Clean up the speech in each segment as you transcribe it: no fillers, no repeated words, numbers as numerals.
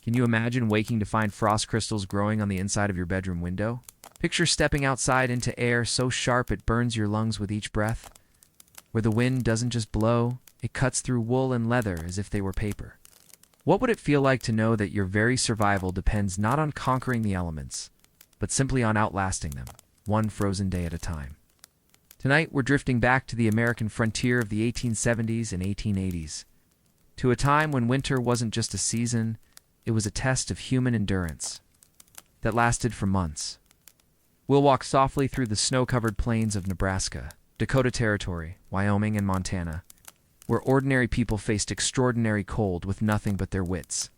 Can you imagine waking to find frost crystals growing on the inside of your bedroom window? Picture stepping outside into air so sharp it burns your lungs with each breath, where the wind doesn't just blow, it cuts through wool and leather as if they were paper. What would it feel like to know that your very survival depends not on conquering the elements, but simply on outlasting them, one frozen day at a time? Tonight, we're drifting back to the American frontier of the 1870s and 1880s, to a time when winter wasn't just a season, it was a test of human endurance that lasted for months. We'll walk softly through the snow-covered plains of Nebraska, Dakota Territory, Wyoming, and Montana, where ordinary people faced extraordinary cold with nothing but their wits,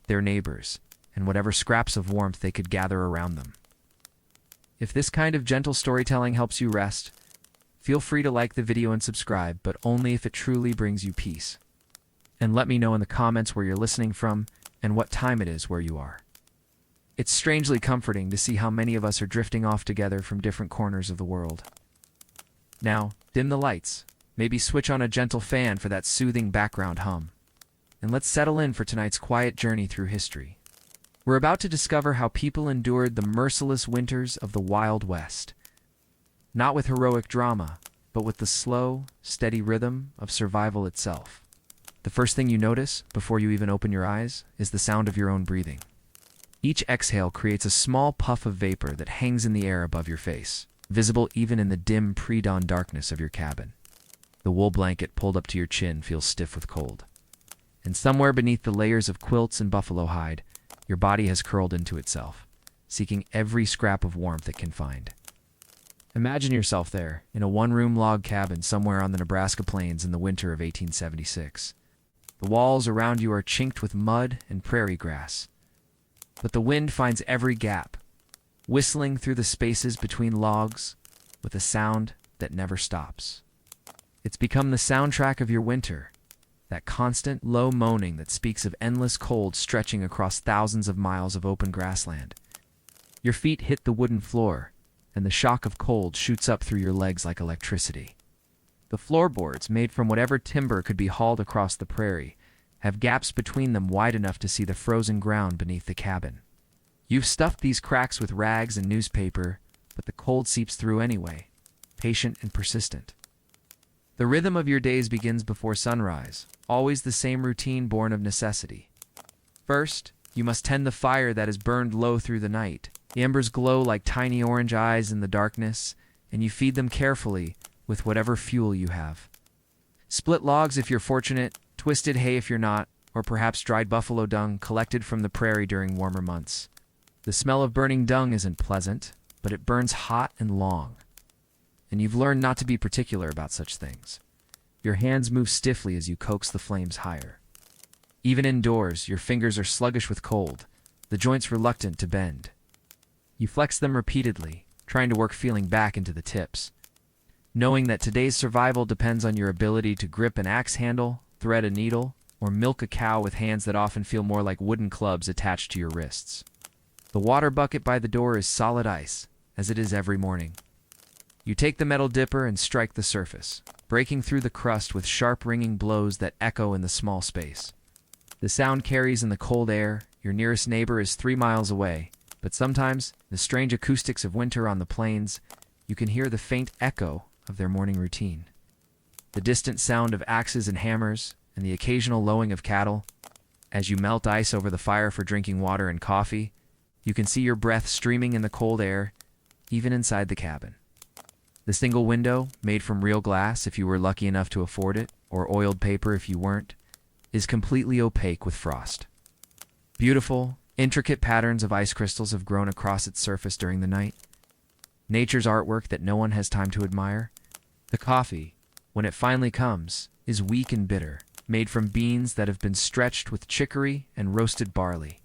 their neighbors, and whatever scraps of warmth they could gather around them. If this kind of gentle storytelling helps you rest, feel free to like the video and subscribe, but only if it truly brings you peace. And let me know in the comments where you're listening from and what time it is where you are. It's strangely comforting to see how many of us are drifting off together from different corners of the world. Now, dim the lights, maybe switch on a gentle fan for that soothing background hum, and let's settle in for tonight's quiet journey through history. We're about to discover how people endured the merciless winters of the Wild West, not with heroic drama, but with the slow, steady rhythm of survival itself. The first thing you notice, before you even open your eyes, is the sound of your own breathing. Each exhale creates a small puff of vapor that hangs in the air above your face, visible even in the dim pre-dawn darkness of your cabin. The wool blanket pulled up to your chin feels stiff with cold. And somewhere beneath the layers of quilts and buffalo hide, your body has curled into itself, seeking every scrap of warmth it can find. Imagine yourself there, in a one-room log cabin somewhere on the Nebraska plains in the winter of 1876. The walls around you are chinked with mud and prairie grass, but the wind finds every gap, whistling through the spaces between logs with a sound that never stops. It's become the soundtrack of your winter, that constant, low moaning that speaks of endless cold stretching across thousands of miles of open grassland. Your feet hit the wooden floor, and the shock of cold shoots up through your legs like electricity. The floorboards, made from whatever timber could be hauled across the prairie, have gaps between them wide enough to see the frozen ground beneath the cabin. You've stuffed these cracks with rags and newspaper, but the cold seeps through anyway, patient and persistent. The rhythm of your days begins before sunrise, always the same routine born of necessity. First, you must tend the fire that has burned low through the night. The embers glow like tiny orange eyes in the darkness, and you feed them carefully with whatever fuel you have. Split logs if you're fortunate, twisted hay if you're not, or perhaps dried buffalo dung collected from the prairie during warmer months. The smell of burning dung isn't pleasant, but it burns hot and long. And you've learned not to be particular about such things. Your hands move stiffly as you coax the flames higher. Even indoors, your fingers are sluggish with cold, the joints reluctant to bend. You flex them repeatedly, trying to work feeling back into the tips, knowing that today's survival depends on your ability to grip an axe handle, thread a needle, or milk a cow with hands that often feel more like wooden clubs attached to your wrists. The water bucket by the door is solid ice, as it is every morning. You take the metal dipper and strike the surface, breaking through the crust with sharp ringing blows that echo in the small space. The sound carries in the cold air, your nearest neighbor is 3 miles away, but sometimes, the strange acoustics of winter on the plains, you can hear the faint echo of their morning routine. The distant sound of axes and hammers, and the occasional lowing of cattle. As you melt ice over the fire for drinking water and coffee, you can see your breath streaming in the cold air, even inside the cabin. The single window, made from real glass if you were lucky enough to afford it, or oiled paper if you weren't, is completely opaque with frost. Beautiful, intricate patterns of ice crystals have grown across its surface during the night. Nature's artwork that no one has time to admire. The coffee, when it finally comes, is weak and bitter, made from beans that have been stretched with chicory and roasted barley.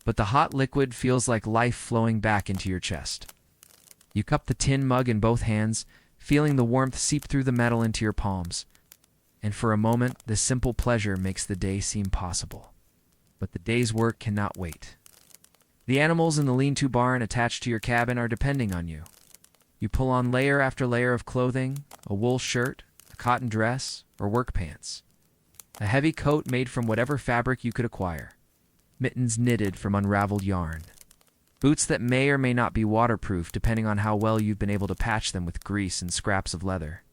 But the hot liquid feels like life flowing back into your chest. You cup the tin mug in both hands, feeling the warmth seep through the metal into your palms. And for a moment, this simple pleasure makes the day seem possible. But the day's work cannot wait. The animals in the lean-to barn attached to your cabin are depending on you. You pull on layer after layer of clothing, a wool shirt, a cotton dress, or work pants. A heavy coat made from whatever fabric you could acquire. mittens knitted from unraveled yarn, boots that may or may not be waterproof depending on how well you've been able to patch them with grease and scraps of leather.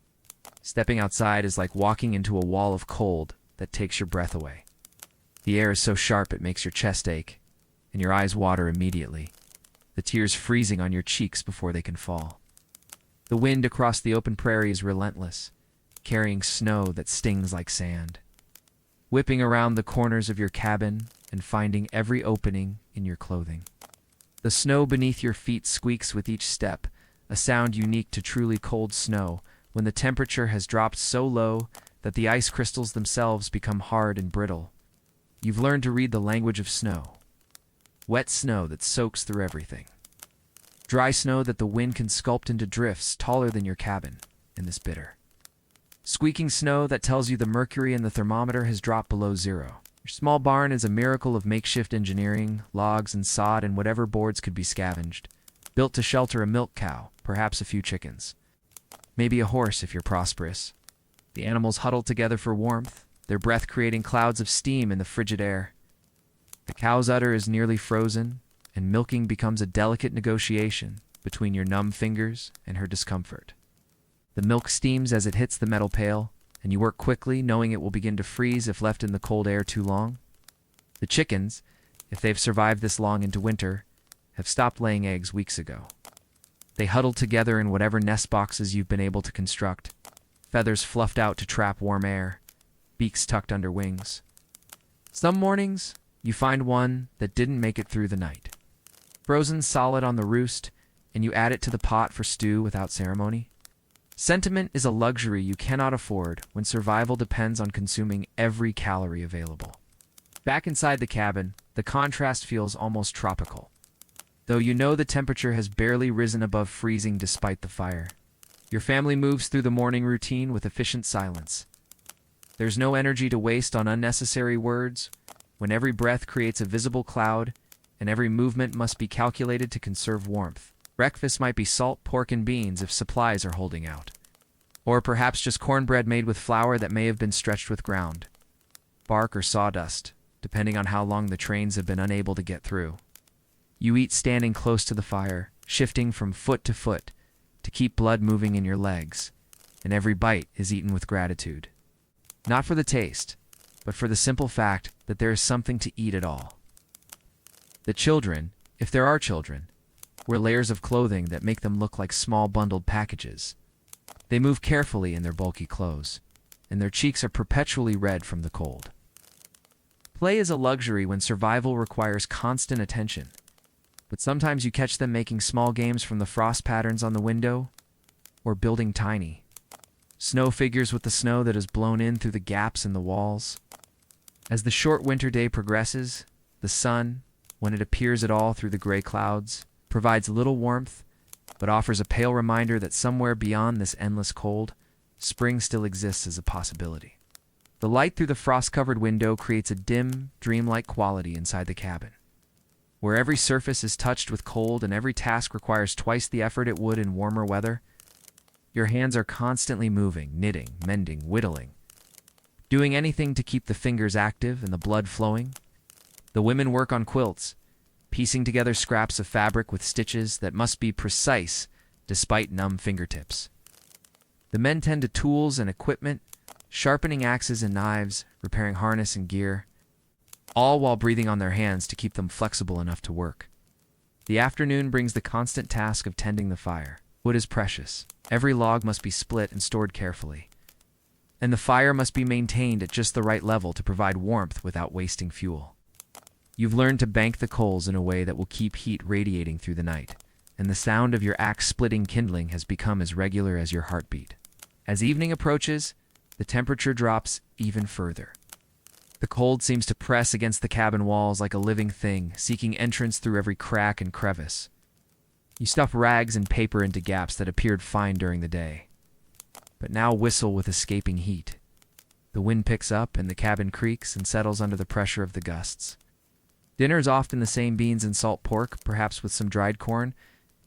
Stepping outside is like walking into a wall of cold that takes your breath away. The air is so sharp it makes your chest ache, and your eyes water immediately, the tears freezing on your cheeks before they can fall. The wind across the open prairie is relentless, carrying snow that stings like sand, whipping around the corners of your cabin and finding every opening in your clothing. The snow beneath your feet squeaks with each step, a sound unique to truly cold snow when the temperature has dropped so low that the ice crystals themselves become hard and brittle. You've learned to read the language of snow. Wet snow that soaks through everything. Dry snow that the wind can sculpt into drifts taller than your cabin in this bitter. Squeaking snow that tells you the mercury in the thermometer has dropped below zero. Your small barn is a miracle of makeshift engineering, logs and sod and whatever boards could be scavenged, built to shelter a milk cow, perhaps a few chickens. Maybe a horse if you're prosperous. The animals huddle together for warmth, their breath creating clouds of steam in the frigid air. The cow's udder is nearly frozen, and milking becomes a delicate negotiation between your numb fingers and her discomfort. The milk steams as it hits the metal pail, and you work quickly, knowing it will begin to freeze if left in the cold air too long. The chickens, if they've survived this long into winter, have stopped laying eggs weeks ago. They huddle together in whatever nest boxes you've been able to construct, feathers fluffed out to trap warm air, beaks tucked under wings. Some mornings, you find one that didn't make it through the night, frozen solid on the roost, and you add it to the pot for stew without ceremony. Sentiment is a luxury you cannot afford when survival depends on consuming every calorie available. Back inside the cabin, the contrast feels almost tropical, though you know the temperature has barely risen above freezing despite the fire. Your family moves through the morning routine with efficient silence. There's no energy to waste on unnecessary words, when every breath creates a visible cloud, and every movement must be calculated to conserve warmth. Breakfast might be salt, pork, and beans if supplies are holding out. Or perhaps just cornbread made with flour that may have been stretched with ground bark or sawdust, depending on how long the trains have been unable to get through. You eat standing close to the fire, shifting from foot to keep blood moving in your legs, and every bite is eaten with gratitude. Not for the taste, but for the simple fact that there is something to eat at all. The children, if there are children, wear layers of clothing that make them look like small bundled packages. They move carefully in their bulky clothes, and their cheeks are perpetually red from the cold. Play is a luxury when survival requires constant attention, but sometimes you catch them making small games from the frost patterns on the window, or building tiny snow figures with the snow that has blown in through the gaps in the walls. As the short winter day progresses, the sun, when it appears at all through the gray clouds, provides little warmth, but offers a pale reminder that somewhere beyond this endless cold, spring still exists as a possibility. The light through the frost-covered window creates a dim, dreamlike quality inside the cabin, where every surface is touched with cold and every task requires twice the effort it would in warmer weather. Your hands are constantly moving, knitting, mending, whittling, doing anything to keep the fingers active and the blood flowing. The women work on quilts, piecing together scraps of fabric with stitches that must be precise despite numb fingertips. The men tend to tools and equipment, sharpening axes and knives, repairing harness and gear, all while breathing on their hands to keep them flexible enough to work. The afternoon brings the constant task of tending the fire. Wood is precious. Every log must be split and stored carefully, and the fire must be maintained at just the right level to provide warmth without wasting fuel. You've learned to bank the coals in a way that will keep heat radiating through the night, and the sound of your axe splitting kindling has become as regular as your heartbeat. As evening approaches, the temperature drops even further. The cold seems to press against the cabin walls like a living thing, seeking entrance through every crack and crevice. You stuff rags and paper into gaps that appeared fine during the day, but now whistle with escaping heat. The wind picks up and the cabin creaks and settles under the pressure of the gusts. Dinner is often the same beans and salt pork, perhaps with some dried corn,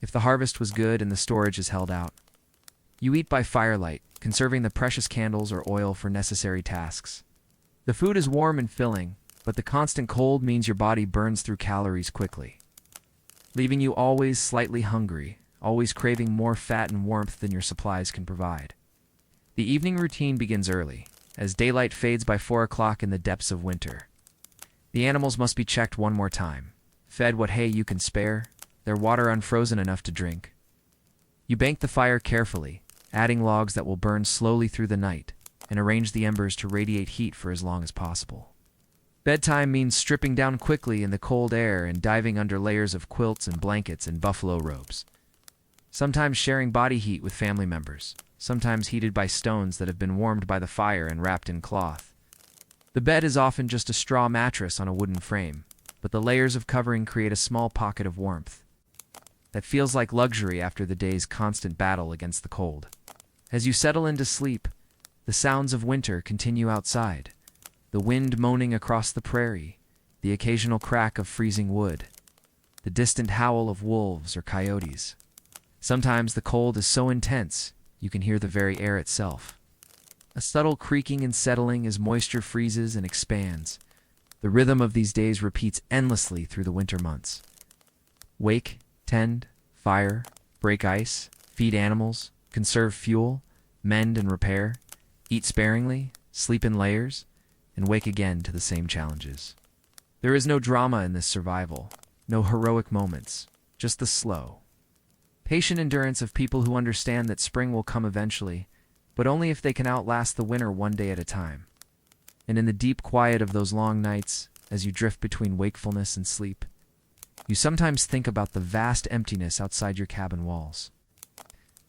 if the harvest was good and the storage is held out. You eat by firelight, conserving the precious candles or oil for necessary tasks. The food is warm and filling, But the constant cold means your body burns through calories quickly, leaving you always slightly hungry, always craving more fat and warmth than your supplies can provide. The evening routine begins early, as daylight fades by 4 o'clock in the depths of winter. The animals must be checked one more time, fed what hay you can spare, their water unfrozen enough to drink. You bank the fire carefully, adding logs that will burn slowly through the night, and arrange the embers to radiate heat for as long as possible. Bedtime means stripping down quickly in the cold air and diving under layers of quilts and blankets and buffalo robes. Sometimes sharing body heat with family members, sometimes heated by stones that have been warmed by the fire and wrapped in cloth. The bed is often just a straw mattress on a wooden frame, but the layers of covering create a small pocket of warmth that feels like luxury after the day's constant battle against the cold. As you settle into sleep, the sounds of winter continue outside. The wind moaning across the prairie, the occasional crack of freezing wood, the distant howl of wolves or coyotes. Sometimes the cold is so intense, you can hear the very air itself. A subtle creaking and settling as moisture freezes and expands. The rhythm of these days repeats endlessly through the winter months. Wake, tend, fire, break ice, feed animals, conserve fuel, mend and repair, eat sparingly, sleep in layers, and wake again to the same challenges. There is no drama in this survival, no heroic moments, just the slow, patient endurance of people who understand that spring will come eventually, but only if they can outlast the winter one day at a time. And in the deep quiet of those long nights, as you drift between wakefulness and sleep, you sometimes think about the vast emptiness outside your cabin walls.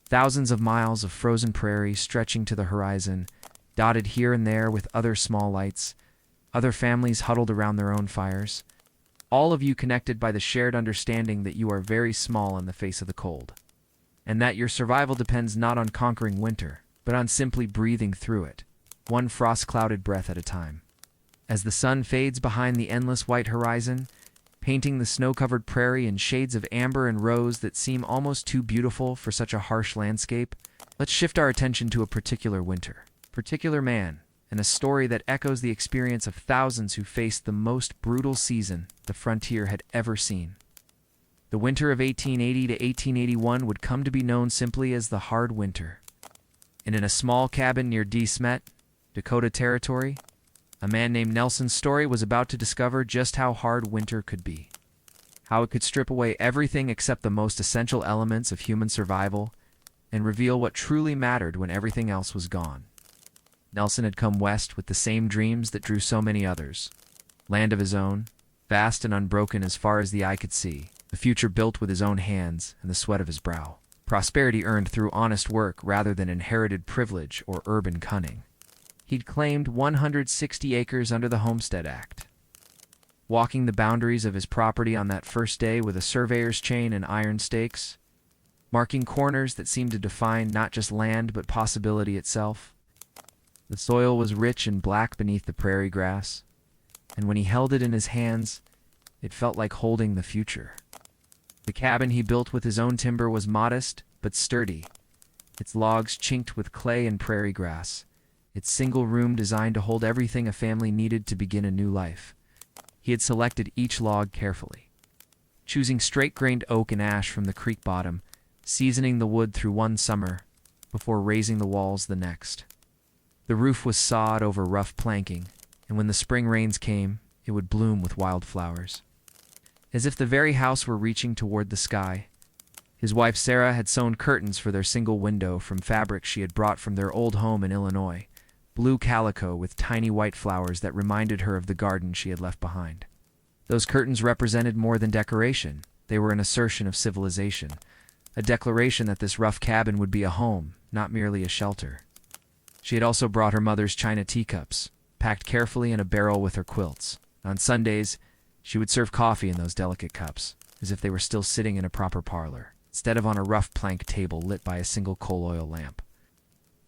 Thousands of miles of frozen prairie stretching to the horizon, dotted here and there with other small lights, other families huddled around their own fires, all of you connected by the shared understanding that you are very small in the face of the cold, and that your survival depends not on conquering winter, but on simply breathing through it, one frost-clouded breath at a time. As the sun fades behind the endless white horizon, painting the snow-covered prairie in shades of amber and rose that seem almost too beautiful for such a harsh landscape, let's shift our attention to a particular winter, particular man, and a story that echoes the experience of thousands who faced the most brutal season the frontier had ever seen. The winter of 1880 to 1881 would come to be known simply as the Hard Winter. And in a small cabin near De Smet, Dakota Territory, a man named Nelson Story was about to discover just how hard winter could be. How it could strip away everything except the most essential elements of human survival and reveal what truly mattered when everything else was gone. Nelson had come west with the same dreams that drew so many others. Land of his own, vast and unbroken as far as the eye could see, the future built with his own hands and the sweat of his brow. Prosperity earned through honest work rather than inherited privilege or urban cunning. He'd claimed 160 acres under the Homestead Act, walking the boundaries of his property on that first day with a surveyor's chain and iron stakes, marking corners that seemed to define not just land but possibility itself. The soil was rich and black beneath the prairie grass, and when he held it in his hands, it felt like holding the future. The cabin he built with his own timber was modest but sturdy, its logs chinked with clay and prairie grass, its single room designed to hold everything a family needed to begin a new life. He had selected each log carefully, choosing straight-grained oak and ash from the creek bottom, seasoning the wood through one summer before raising the walls the next. The roof was sawed over rough planking, and when the spring rains came, it would bloom with wildflowers. As if the very house were reaching toward the sky, his wife Sarah had sewn curtains for their single window from fabric she had brought from their old home in Illinois, blue calico with tiny white flowers that reminded her of the garden she had left behind. Those curtains represented more than decoration. They were an assertion of civilization, a declaration that this rough cabin would be a home, not merely a shelter. She had also brought her mother's china teacups, packed carefully in a barrel with her quilts. On Sundays, she would serve coffee in those delicate cups, as if they were still sitting in a proper parlor, instead of on a rough plank table lit by a single coal oil lamp.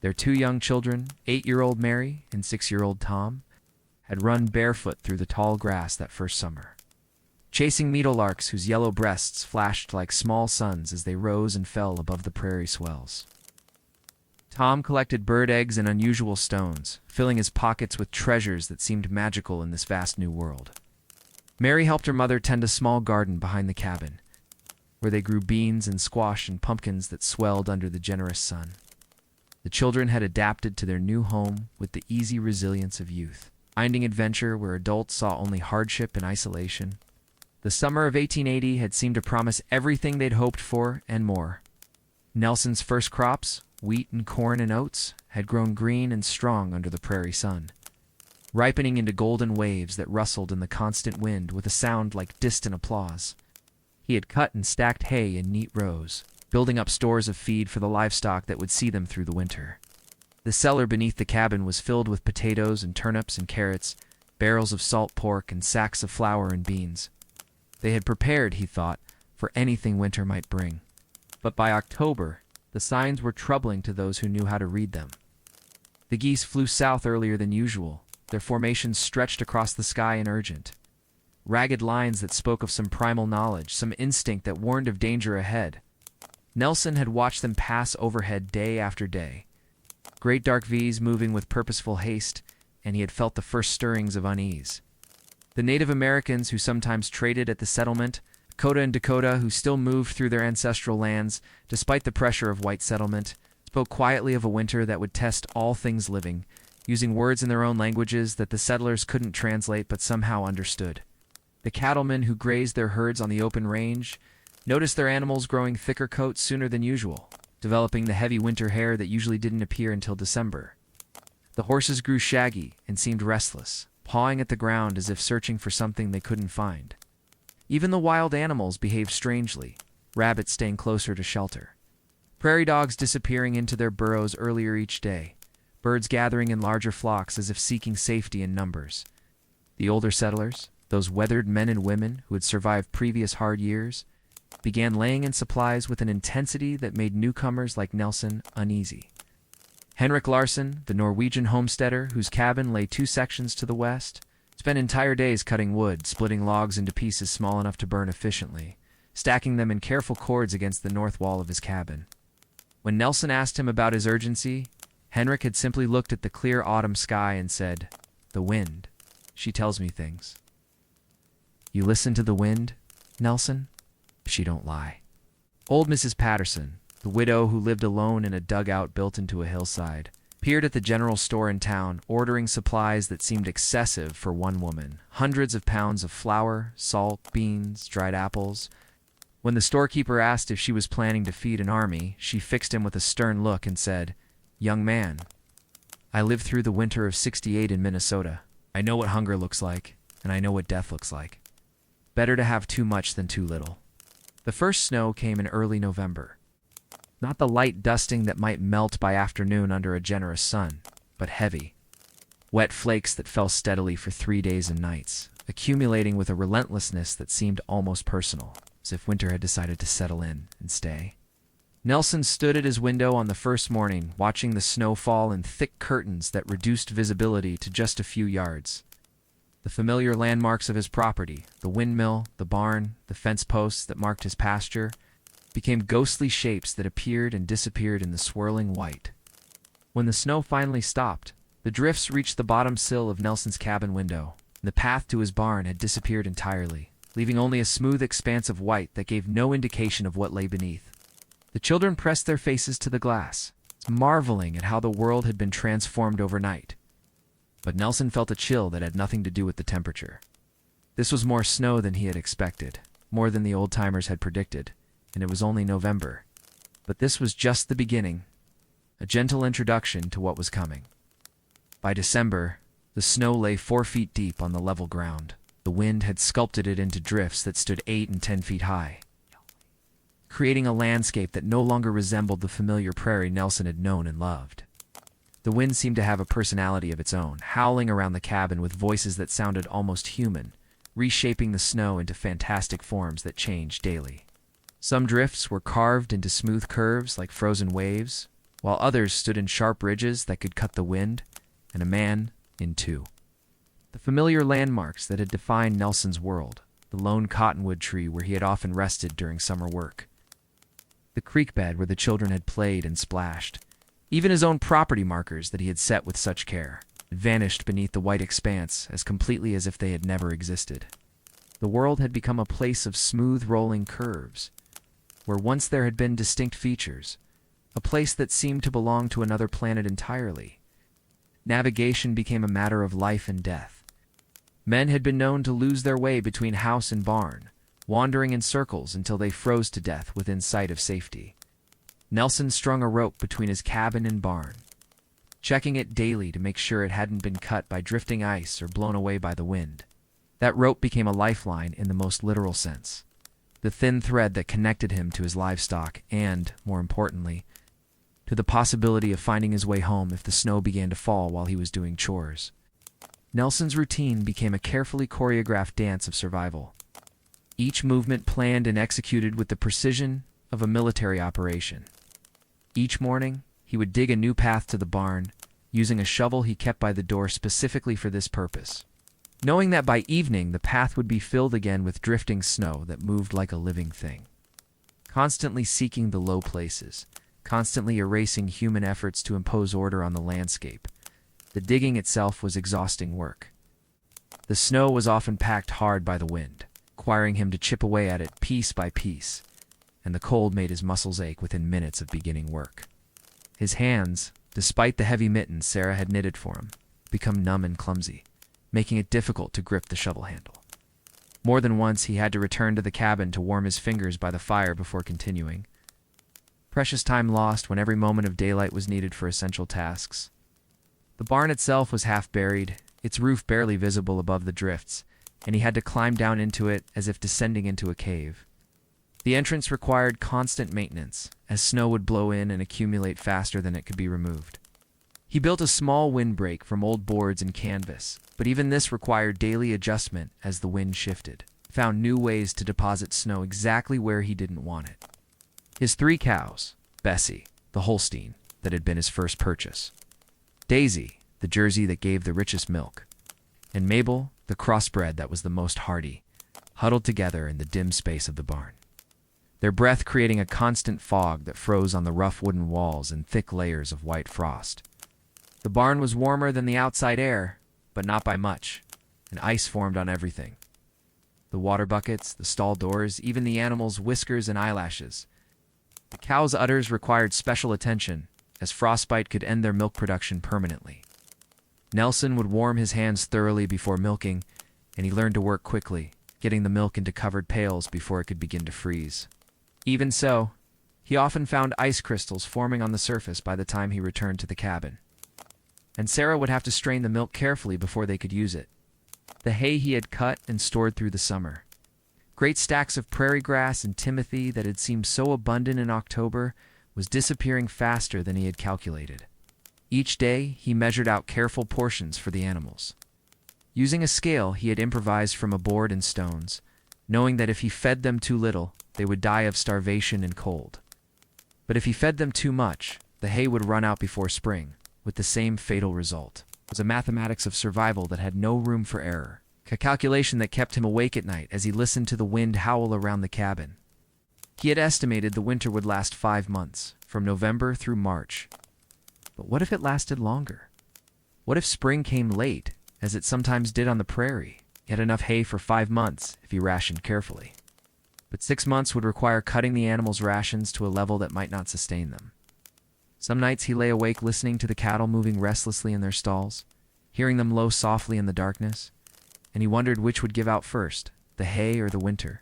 Their 2 young children, 8-year-old Mary and 6-year-old Tom, had run barefoot through the tall grass that first summer, chasing meadowlarks whose yellow breasts flashed like small suns as they rose and fell above the prairie swells. Tom collected bird eggs and unusual stones, filling his pockets with treasures that seemed magical in this vast new world. Mary helped her mother tend a small garden behind the cabin, where they grew beans and squash and pumpkins that swelled under the generous sun. The children had adapted to their new home with the easy resilience of youth, finding adventure where adults saw only hardship and isolation. The summer of 1880 had seemed to promise everything they'd hoped for and more. Nelson's first crops, wheat and corn and oats, had grown green and strong under the prairie sun, ripening into golden waves that rustled in the constant wind with a sound like distant applause. He had cut and stacked hay in neat rows, building up stores of feed for the livestock that would see them through the winter. The cellar beneath the cabin was filled with potatoes and turnips and carrots, barrels of salt pork and sacks of flour and beans. They had prepared, he thought, for anything winter might bring. But by October, the signs were troubling to those who knew how to read them. The geese flew south earlier than usual, their formations stretched across the sky and urgent. Ragged lines that spoke of some primal knowledge, some instinct that warned of danger ahead. Nelson had watched them pass overhead day after day, great dark V's moving with purposeful haste, and he had felt the first stirrings of unease. The Native Americans who sometimes traded at the settlement, Dakota and Dakota who still moved through their ancestral lands, despite the pressure of white settlement, spoke quietly of a winter that would test all things living, using words in their own languages that the settlers couldn't translate but somehow understood. The cattlemen who grazed their herds on the open range noticed their animals growing thicker coats sooner than usual, developing the heavy winter hair that usually didn't appear until December. The horses grew shaggy and seemed restless, pawing at the ground as if searching for something they couldn't find. Even the wild animals behaved strangely, rabbits staying closer to shelter, prairie dogs disappearing into their burrows earlier each day, birds gathering in larger flocks as if seeking safety in numbers. The older settlers, those weathered men and women who had survived previous hard years, began laying in supplies with an intensity that made newcomers like Nelson uneasy. Henrik Larsson, the Norwegian homesteader whose cabin lay 2 sections to the west, spent entire days cutting wood, splitting logs into pieces small enough to burn efficiently, stacking them in careful cords against the north wall of his cabin. When Nelson asked him about his urgency, Henrik had simply looked at the clear autumn sky and said, "The wind. She tells me things." "You listen to the wind, Nelson? She don't lie." Old Mrs. Patterson, the widow who lived alone in a dugout built into a hillside, appeared at the general store in town, ordering supplies that seemed excessive for one woman. Hundreds of pounds of flour, salt, beans, dried apples. When the storekeeper asked if she was planning to feed an army, she fixed him with a stern look and said, "Young man, I lived through the winter of '68 in Minnesota. I know what hunger looks like, and I know what death looks like. Better to have too much than too little." The first snow came in early November. Not the light dusting that might melt by afternoon under a generous sun, but heavy, wet flakes that fell steadily for 3 days and nights, accumulating with a relentlessness that seemed almost personal, as if winter had decided to settle in and stay. Nelson stood at his window on the first morning, watching the snow fall in thick curtains that reduced visibility to just a few yards. The familiar landmarks of his property, the windmill, the barn, the fence posts that marked his pasture, became ghostly shapes that appeared and disappeared in the swirling white. When the snow finally stopped, the drifts reached the bottom sill of Nelson's cabin window, and the path to his barn had disappeared entirely, leaving only a smooth expanse of white that gave no indication of what lay beneath. The children pressed their faces to the glass, marveling at how the world had been transformed overnight. But Nelson felt a chill that had nothing to do with the temperature. This was more snow than he had expected, more than the old-timers had predicted, and it was only November. But this was just the beginning, a gentle introduction to what was coming. By December, the snow lay 4 feet deep on the level ground. The wind had sculpted it into drifts that stood 8 and 10 feet high, creating a landscape that no longer resembled the familiar prairie Nelson had known and loved. The wind seemed to have a personality of its own, howling around the cabin with voices that sounded almost human, reshaping the snow into fantastic forms that changed daily. Some drifts were carved into smooth curves like frozen waves, while others stood in sharp ridges that could cut the wind, and a man in two. The familiar landmarks that had defined Nelson's world, the lone cottonwood tree where he had often rested during summer work, the creek bed where the children had played and splashed, Even his own property markers that he had set with such care vanished beneath the white expanse as completely as if they had never existed. The world had become a place of smooth rolling curves, where once there had been distinct features, a place that seemed to belong to another planet entirely. Navigation became a matter of life and death. Men had been known to lose their way between house and barn, wandering in circles until they froze to death within sight of safety. Nelson strung a rope between his cabin and barn, checking it daily to make sure it hadn't been cut by drifting ice or blown away by the wind. That rope became a lifeline in the most literal sense, the thin thread that connected him to his livestock and, more importantly, to the possibility of finding his way home if the snow began to fall while he was doing chores. Nelson's routine became a carefully choreographed dance of survival, each movement planned and executed with the precision of a military operation. Each morning, he would dig a new path to the barn, using a shovel he kept by the door specifically for this purpose, knowing that by evening the path would be filled again with drifting snow that moved like a living thing. Constantly seeking the low places, constantly erasing human efforts to impose order on the landscape, the digging itself was exhausting work. The snow was often packed hard by the wind, requiring him to chip away at it piece by piece, and the cold made his muscles ache within minutes of beginning work. His hands, despite the heavy mittens Sarah had knitted for him, become numb and clumsy, making it difficult to grip the shovel handle. More than once he had to return to the cabin to warm his fingers by the fire before continuing. Precious time lost when every moment of daylight was needed for essential tasks. The barn itself was half buried, its roof barely visible above the drifts, and he had to climb down into it as if descending into a cave. The entrance required constant maintenance, as snow would blow in and accumulate faster than it could be removed. He built a small windbreak from old boards and canvas, but even this required daily adjustment as the wind shifted. He found new ways to deposit snow exactly where he didn't want it. His 3 cows, Bessie, the Holstein, that had been his first purchase, Daisy, the Jersey that gave the richest milk, and Mabel, the crossbred that was the most hardy, huddled together in the dim space of the barn, their breath creating a constant fog that froze on the rough wooden walls in thick layers of white frost. The barn was warmer than the outside air, but not by much, and ice formed on everything. The water buckets, the stall doors, even the animals' whiskers and eyelashes. The cows' udders required special attention, as frostbite could end their milk production permanently. Nelson would warm his hands thoroughly before milking, and he learned to work quickly, getting the milk into covered pails before it could begin to freeze. Even so, he often found ice crystals forming on the surface by the time he returned to the cabin. And Sarah would have to strain the milk carefully before they could use it. The hay he had cut and stored through the summer. Great stacks of prairie grass and timothy that had seemed so abundant in October was disappearing faster than he had calculated. Each day, he measured out careful portions for the animals. Using a scale he had improvised from a board and stones, knowing that if he fed them too little, they would die of starvation and cold. But if he fed them too much, the hay would run out before spring, with the same fatal result. It was a mathematics of survival that had no room for error, a calculation that kept him awake at night as he listened to the wind howl around the cabin. He had estimated the winter would last 5 months, from November through March. But what if it lasted longer? What if spring came late, as it sometimes did on the prairie? He had enough hay for 5 months if he rationed carefully. But 6 months would require cutting the animals' rations to a level that might not sustain them. Some nights he lay awake listening to the cattle moving restlessly in their stalls, hearing them low softly in the darkness, and he wondered which would give out first, the hay or the winter.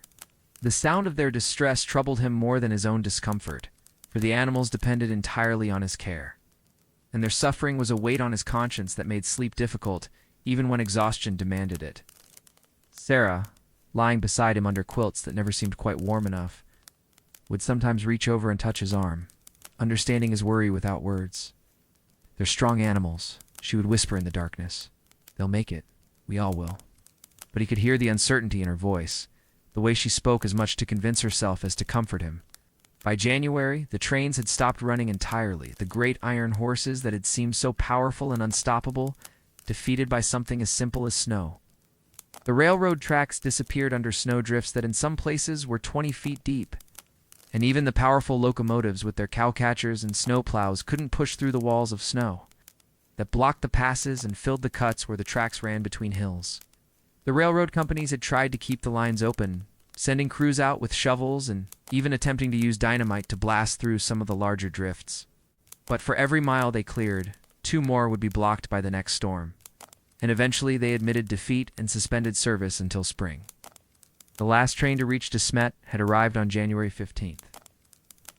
The sound of their distress troubled him more than his own discomfort, for the animals depended entirely on his care, and their suffering was a weight on his conscience that made sleep difficult even when exhaustion demanded it. Sarah, lying beside him under quilts that never seemed quite warm enough, would sometimes reach over and touch his arm, understanding his worry without words. "They're strong animals," she would whisper in the darkness. "They'll make it. We all will." But he could hear the uncertainty in her voice, the way she spoke as much to convince herself as to comfort him. By January, the trains had stopped running entirely, the great iron horses that had seemed so powerful and unstoppable, defeated by something as simple as snow. The railroad tracks disappeared under snowdrifts that in some places were 20 feet deep, and even the powerful locomotives with their cowcatchers and snow plows couldn't push through the walls of snow that blocked the passes and filled the cuts where the tracks ran between hills. The railroad companies had tried to keep the lines open, sending crews out with shovels and even attempting to use dynamite to blast through some of the larger drifts. But for every mile they cleared, 2 more would be blocked by the next storm, and eventually they admitted defeat and suspended service until spring. The last train to reach De Smet had arrived on January 15th,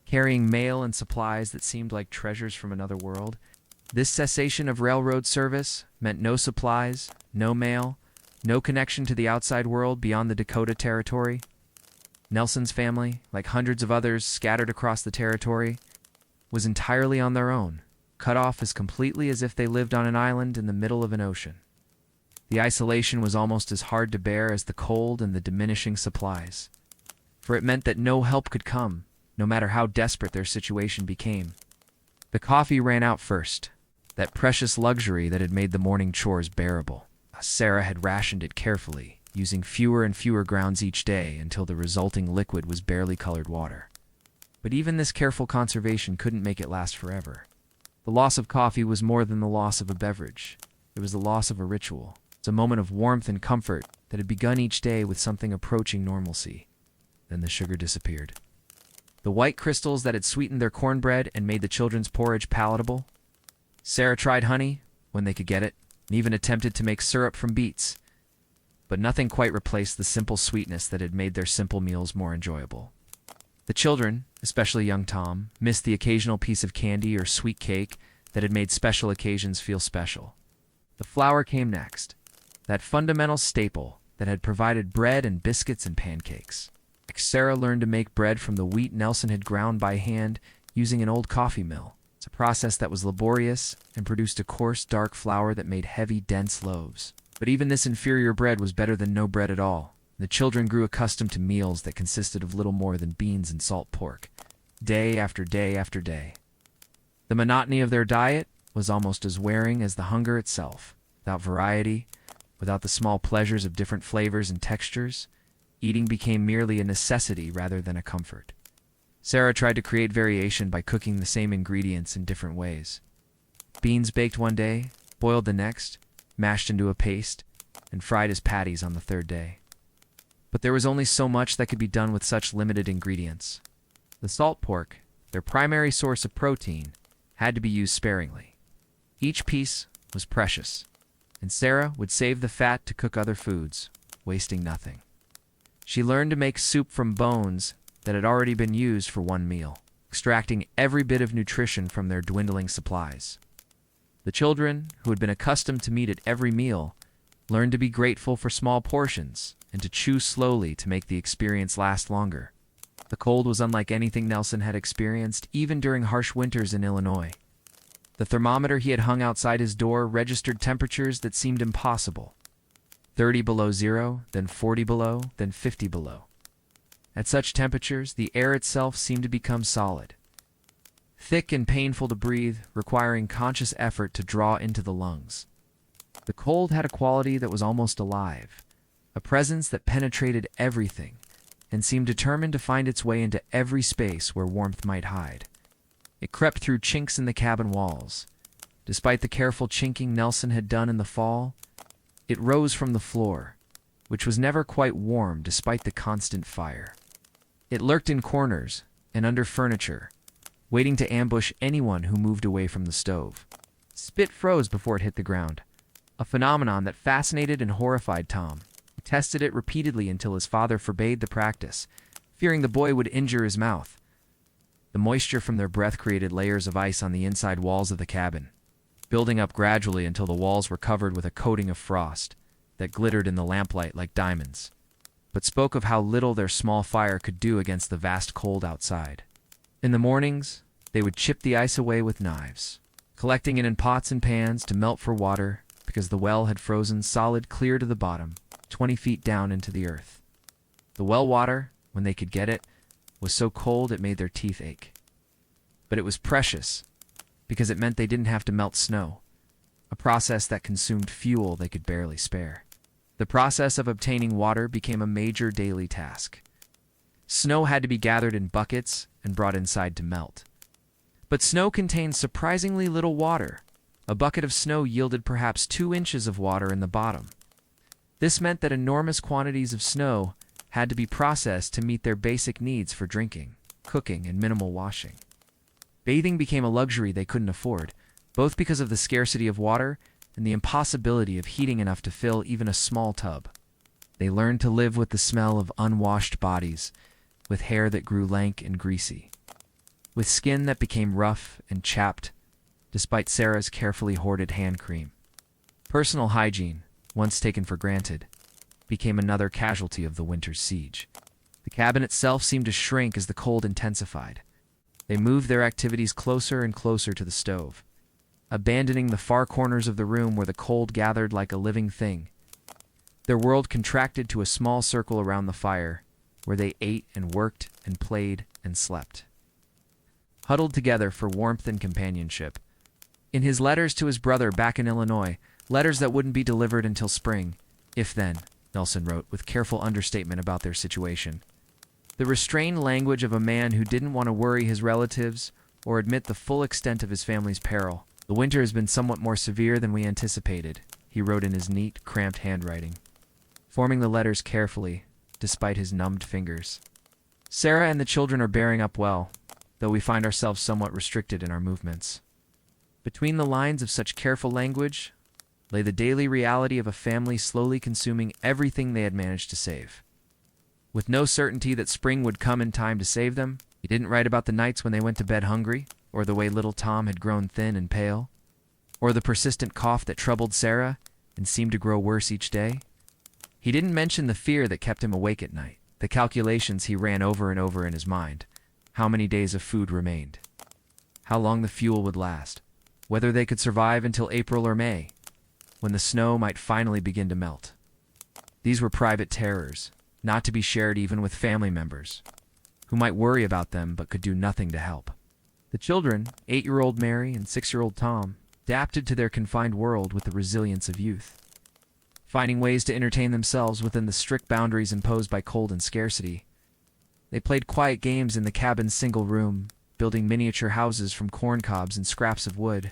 carrying mail and supplies that seemed like treasures from another world. This cessation of railroad service meant no supplies, no mail, no connection to the outside world beyond the Dakota Territory. Nelson's family, like hundreds of others scattered across the territory, was entirely on their own, cut off as completely as if they lived on an island in the middle of an ocean. The isolation was almost as hard to bear as the cold and the diminishing supplies, for it meant that no help could come, no matter how desperate their situation became. The coffee ran out first, that precious luxury that had made the morning chores bearable. Sarah had rationed it carefully, using fewer and fewer grounds each day until the resulting liquid was barely colored water. But even this careful conservation couldn't make it last forever. The loss of coffee was more than the loss of a beverage. It was the loss of a ritual. It's a moment of warmth and comfort that had begun each day with something approaching normalcy. Then the sugar disappeared. The white crystals that had sweetened their cornbread and made the children's porridge palatable. Sarah tried honey, when they could get it, and even attempted to make syrup from beets. But nothing quite replaced the simple sweetness that had made their simple meals more enjoyable. The children, especially young Tom, missed the occasional piece of candy or sweet cake that had made special occasions feel special. The flour came next, that fundamental staple that had provided bread and biscuits and pancakes. Sarah learned to make bread from the wheat Nelson had ground by hand using an old coffee mill. It's a process that was laborious and produced a coarse, dark flour that made heavy, dense loaves. But even this inferior bread was better than no bread at all. The children grew accustomed to meals that consisted of little more than beans and salt pork, day after day after day. The monotony of their diet was almost as wearing as the hunger itself. Without variety, without the small pleasures of different flavors and textures, eating became merely a necessity rather than a comfort. Sarah tried to create variation by cooking the same ingredients in different ways. Beans baked one day, boiled the next, mashed into a paste, and fried as patties on the third day. But there was only so much that could be done with such limited ingredients. The salt pork, their primary source of protein, had to be used sparingly. Each piece was precious, and Sarah would save the fat to cook other foods, wasting nothing. She learned to make soup from bones that had already been used for one meal, extracting every bit of nutrition from their dwindling supplies. The children, who had been accustomed to meat at every meal, learned to be grateful for small portions and to chew slowly to make the experience last longer. The cold was unlike anything Nelson had experienced, even during harsh winters in Illinois. The thermometer he had hung outside his door registered temperatures that seemed impossible. 30 below zero, then 40 below, then 50 below. At such temperatures, the air itself seemed to become solid, thick and painful to breathe, requiring conscious effort to draw into the lungs. The cold had a quality that was almost alive, a presence that penetrated everything and seemed determined to find its way into every space where warmth might hide. It crept through chinks in the cabin walls. Despite the careful chinking Nelson had done in the fall, it rose from the floor, which was never quite warm despite the constant fire. It lurked in corners and under furniture, waiting to ambush anyone who moved away from the stove. Spit froze before it hit the ground, a phenomenon that fascinated and horrified Tom. He tested it repeatedly until his father forbade the practice, fearing the boy would injure his mouth. The moisture from their breath created layers of ice on the inside walls of the cabin, building up gradually until the walls were covered with a coating of frost that glittered in the lamplight like diamonds, but spoke of how little their small fire could do against the vast cold outside. In the mornings, they would chip the ice away with knives, collecting it in pots and pans to melt for water because the well had frozen solid clear to the bottom, 20 feet down into the earth. The well water, when they could get it, was so cold it made their teeth ache. But it was precious because it meant they didn't have to melt snow, a process that consumed fuel they could barely spare. The process of obtaining water became a major daily task. Snow had to be gathered in buckets and brought inside to melt. But snow contained surprisingly little water. A bucket of snow yielded perhaps 2 inches of water in the bottom. This meant that enormous quantities of snow had to be processed to meet their basic needs for drinking, cooking, and minimal washing. Bathing became a luxury they couldn't afford, both because of the scarcity of water and the impossibility of heating enough to fill even a small tub. They learned to live with the smell of unwashed bodies, with hair that grew lank and greasy, with skin that became rough and chapped, despite Sarah's carefully hoarded hand cream. Personal hygiene, once taken for granted, became another casualty of the winter's siege. The cabin itself seemed to shrink as the cold intensified. They moved their activities closer and closer to the stove, abandoning the far corners of the room where the cold gathered like a living thing. Their world contracted to a small circle around the fire, where they ate and worked and played and slept. Huddled together for warmth and companionship. In his letters to his brother back in Illinois, letters that wouldn't be delivered until spring, if then, Nelson wrote with careful understatement about their situation. The restrained language of a man who didn't want to worry his relatives or admit the full extent of his family's peril. The winter has been somewhat more severe than we anticipated, he wrote in his neat, cramped handwriting, forming the letters carefully, despite his numbed fingers. Sarah and the children are bearing up well, though we find ourselves somewhat restricted in our movements. Between the lines of such careful language lay the daily reality of a family slowly consuming everything they had managed to save. With no certainty that spring would come in time to save them, he didn't write about the nights when they went to bed hungry, or the way little Tom had grown thin and pale, or the persistent cough that troubled Sarah and seemed to grow worse each day. He didn't mention the fear that kept him awake at night, the calculations he ran over and over in his mind, how many days of food remained, how long the fuel would last, whether they could survive until April or May, when the snow might finally begin to melt. These were private terrors, not to be shared even with family members, who might worry about them but could do nothing to help. The children, 8-year-old Mary and 6-year-old Tom, adapted to their confined world with the resilience of youth. Finding ways to entertain themselves within the strict boundaries imposed by cold and scarcity, they played quiet games in the cabin's single room, building miniature houses from corn cobs and scraps of wood,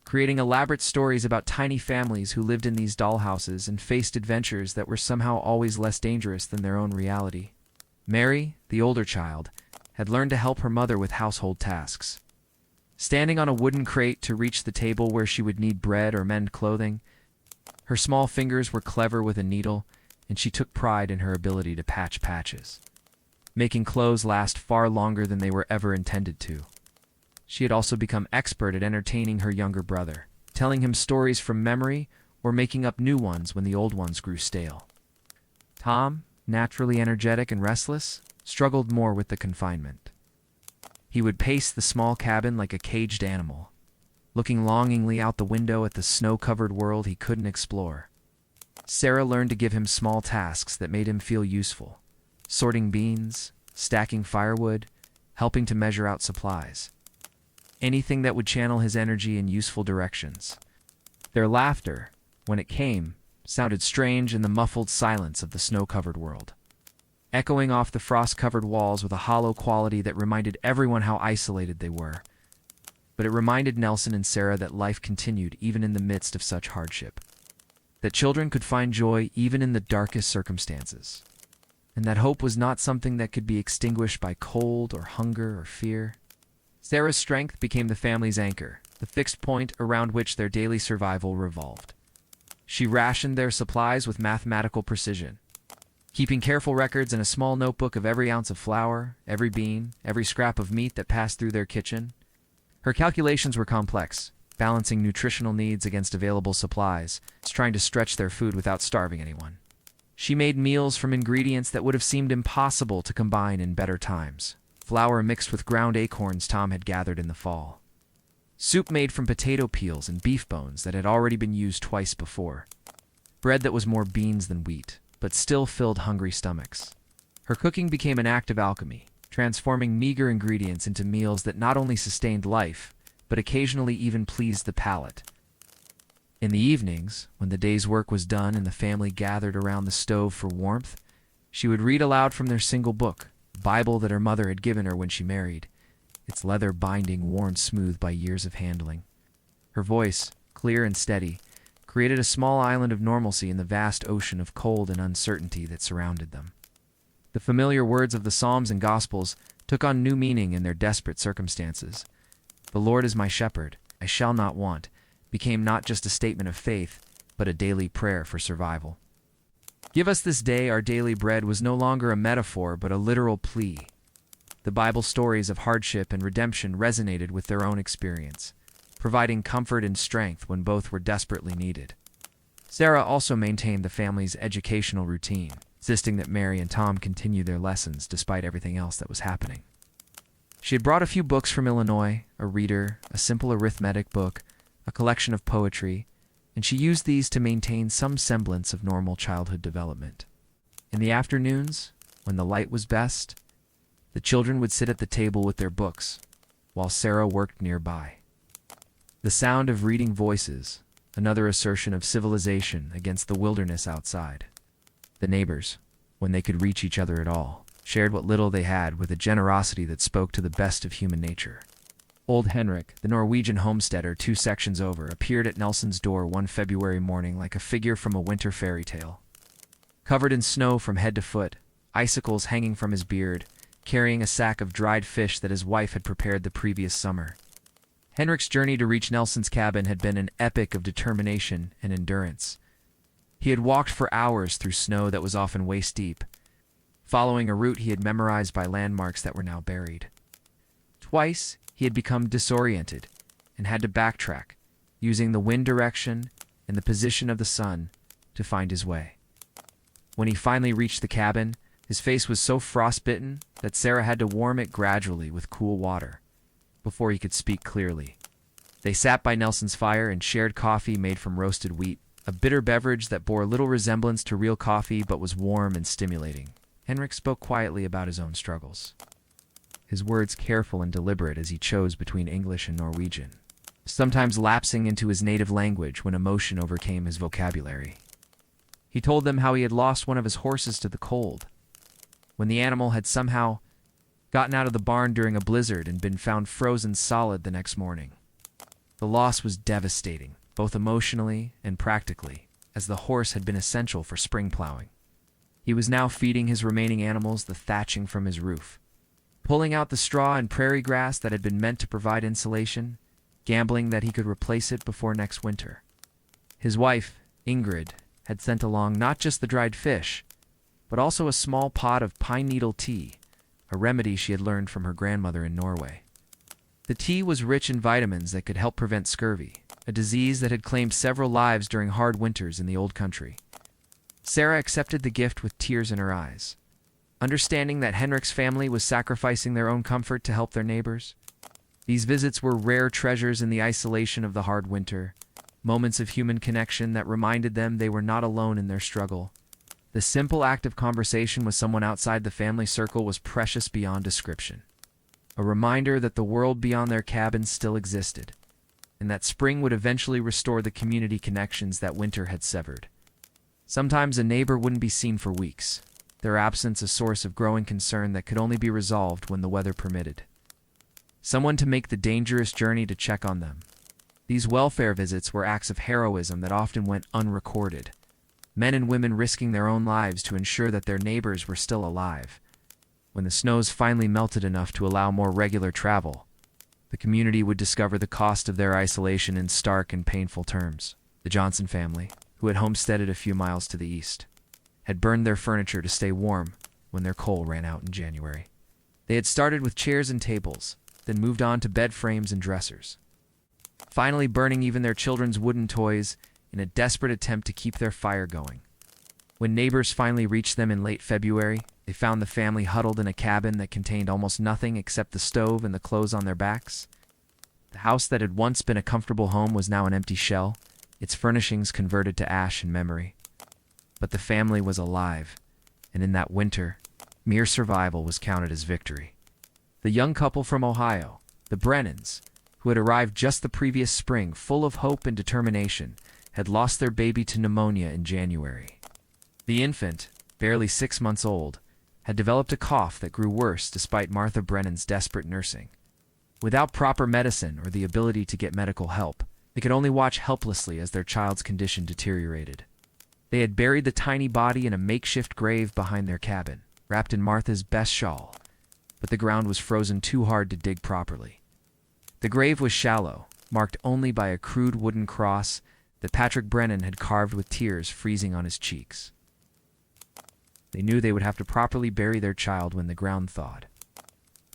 creating elaborate stories about tiny families who lived in these dollhouses and faced adventures that were somehow always less dangerous than their own reality. Mary, the older child, had learned to help her mother with household tasks. Standing on a wooden crate to reach the table where she would need bread or mend clothing, her small fingers were clever with a needle, and she took pride in her ability to patch patches, making clothes last far longer than they were ever intended to. She had also become expert at entertaining her younger brother, telling him stories from memory or making up new ones when the old ones grew stale. Tom, naturally energetic and restless, struggled more with the confinement. He would pace the small cabin like a caged animal, looking longingly out the window at the snow-covered world he couldn't explore. Sarah learned to give him small tasks that made him feel useful, sorting beans, stacking firewood, helping to measure out supplies. Anything that would channel his energy in useful directions. Their laughter, when it came, sounded strange in the muffled silence of the snow-covered world, echoing off the frost-covered walls with a hollow quality that reminded everyone how isolated they were. But it reminded Nelson and Sarah that life continued even in the midst of such hardship, that children could find joy even in the darkest circumstances, and that hope was not something that could be extinguished by cold or hunger or fear. Sarah's strength became the family's anchor, the fixed point around which their daily survival revolved. She rationed their supplies with mathematical precision, keeping careful records in a small notebook of every ounce of flour, every bean, every scrap of meat that passed through their kitchen. Her calculations were complex, balancing nutritional needs against available supplies, trying to stretch their food without starving anyone. She made meals from ingredients that would have seemed impossible to combine in better times. Flour mixed with ground acorns Tom had gathered in the fall. Soup made from potato peels and beef bones that had already been used twice before. Bread that was more beans than wheat, but still filled hungry stomachs. Her cooking became an act of alchemy, transforming meager ingredients into meals that not only sustained life, but occasionally even pleased the palate. In the evenings, when the day's work was done and the family gathered around the stove for warmth, she would read aloud from their single book, the Bible that her mother had given her when she married, its leather binding worn smooth by years of handling. Her voice, clear and steady, created a small island of normalcy in the vast ocean of cold and uncertainty that surrounded them. The familiar words of the Psalms and Gospels took on new meaning in their desperate circumstances. "The Lord is my shepherd, I shall not want," became not just a statement of faith, but a daily prayer for survival. "Give us this day our daily bread" was no longer a metaphor but a literal plea. The Bible stories of hardship and redemption resonated with their own experience, providing comfort and strength when both were desperately needed. Sarah also maintained the family's educational routine, insisting that Mary and Tom continue their lessons despite everything else that was happening. She had brought a few books from Illinois, a reader, a simple arithmetic book, a collection of poetry, and she used these to maintain some semblance of normal childhood development. In the afternoons, when the light was best, the children would sit at the table with their books, while Sarah worked nearby. The sound of reading voices, another assertion of civilization against the wilderness outside. The neighbors, when they could reach each other at all, shared what little they had with a generosity that spoke to the best of human nature. Old Henrik, the Norwegian homesteader 2 sections over, appeared at Nelson's door one February morning like a figure from a winter fairy tale. Covered in snow from head to foot, icicles hanging from his beard, carrying a sack of dried fish that his wife had prepared the previous summer. Henrik's journey to reach Nelson's cabin had been an epic of determination and endurance. He had walked for hours through snow that was often waist-deep, following a route he had memorized by landmarks that were now buried. Twice, he had become disoriented and had to backtrack, using the wind direction and the position of the sun to find his way. When he finally reached the cabin, his face was so frostbitten that Sarah had to warm it gradually with cool water before he could speak clearly. They sat by Nelson's fire and shared coffee made from roasted wheat, a bitter beverage that bore little resemblance to real coffee but was warm and stimulating. Henrik spoke quietly about his own struggles, his words careful and deliberate as he chose between English and Norwegian, sometimes lapsing into his native language when emotion overcame his vocabulary. He told them how he had lost one of his horses to the cold, when the animal had somehow gotten out of the barn during a blizzard and been found frozen solid the next morning. The loss was devastating, both emotionally and practically, as the horse had been essential for spring plowing. He was now feeding his remaining animals the thatching from his roof, pulling out the straw and prairie grass that had been meant to provide insulation, gambling that he could replace it before next winter. His wife, Ingrid, had sent along not just the dried fish, but also a small pot of pine needle tea, a remedy she had learned from her grandmother in Norway. The tea was rich in vitamins that could help prevent scurvy, a disease that had claimed several lives during hard winters in the old country. Sarah accepted the gift with tears in her eyes, understanding that Henrik's family was sacrificing their own comfort to help their neighbors. These visits were rare treasures in the isolation of the hard winter, moments of human connection that reminded them they were not alone in their struggle. The simple act of conversation with someone outside the family circle was precious beyond description, a reminder that the world beyond their cabin still existed, and that spring would eventually restore the community connections that winter had severed. Sometimes a neighbor wouldn't be seen for weeks, their absence a source of growing concern that could only be resolved when the weather permitted. Someone to make the dangerous journey to check on them. These welfare visits were acts of heroism that often went unrecorded, men and women risking their own lives to ensure that their neighbors were still alive. When the snows finally melted enough to allow more regular travel, the community would discover the cost of their isolation in stark and painful terms. The Johnson family, who had homesteaded a few miles to the east, had burned their furniture to stay warm when their coal ran out in January. They had started with chairs and tables, then moved on to bed frames and dressers, finally burning even their children's wooden toys in a desperate attempt to keep their fire going. When neighbors finally reached them in late February, they found the family huddled in a cabin that contained almost nothing except the stove and the clothes on their backs. The house that had once been a comfortable home was now an empty shell, its furnishings converted to ash and memory. But the family was alive, and in that winter, mere survival was counted as victory. The young couple from Ohio, the Brennans, who had arrived just the previous spring full of hope and determination, had lost their baby to pneumonia in January. The infant, barely 6 months old, had developed a cough that grew worse despite Martha Brennan's desperate nursing. Without proper medicine or the ability to get medical help, they could only watch helplessly as their child's condition deteriorated. They had buried the tiny body in a makeshift grave behind their cabin, wrapped in Martha's best shawl, but the ground was frozen too hard to dig properly. The grave was shallow, marked only by a crude wooden cross that Patrick Brennan had carved with tears freezing on his cheeks. They knew they would have to properly bury their child when the ground thawed.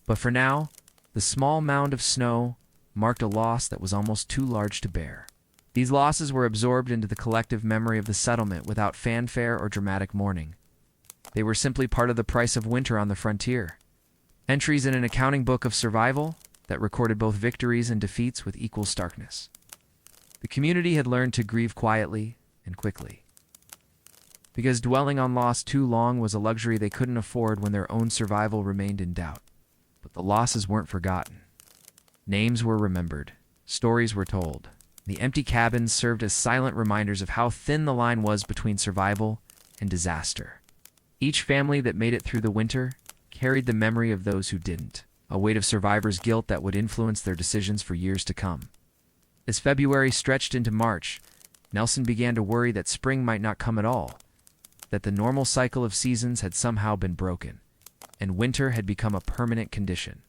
But for now, the small mound of snow marked a loss that was almost too large to bear. These losses were absorbed into the collective memory of the settlement without fanfare or dramatic mourning. They were simply part of the price of winter on the frontier. Entries in an accounting book of survival that recorded both victories and defeats with equal starkness. The community had learned to grieve quietly and quickly, because dwelling on loss too long was a luxury they couldn't afford when their own survival remained in doubt. But the losses weren't forgotten. Names were remembered. Stories were told. The empty cabins served as silent reminders of how thin the line was between survival and disaster. Each family that made it through the winter carried the memory of those who didn't, a weight of survivors' guilt that would influence their decisions for years to come. As February stretched into March, Nelson began to worry that spring might not come at all, that the normal cycle of seasons had somehow been broken, and winter had become a permanent condition.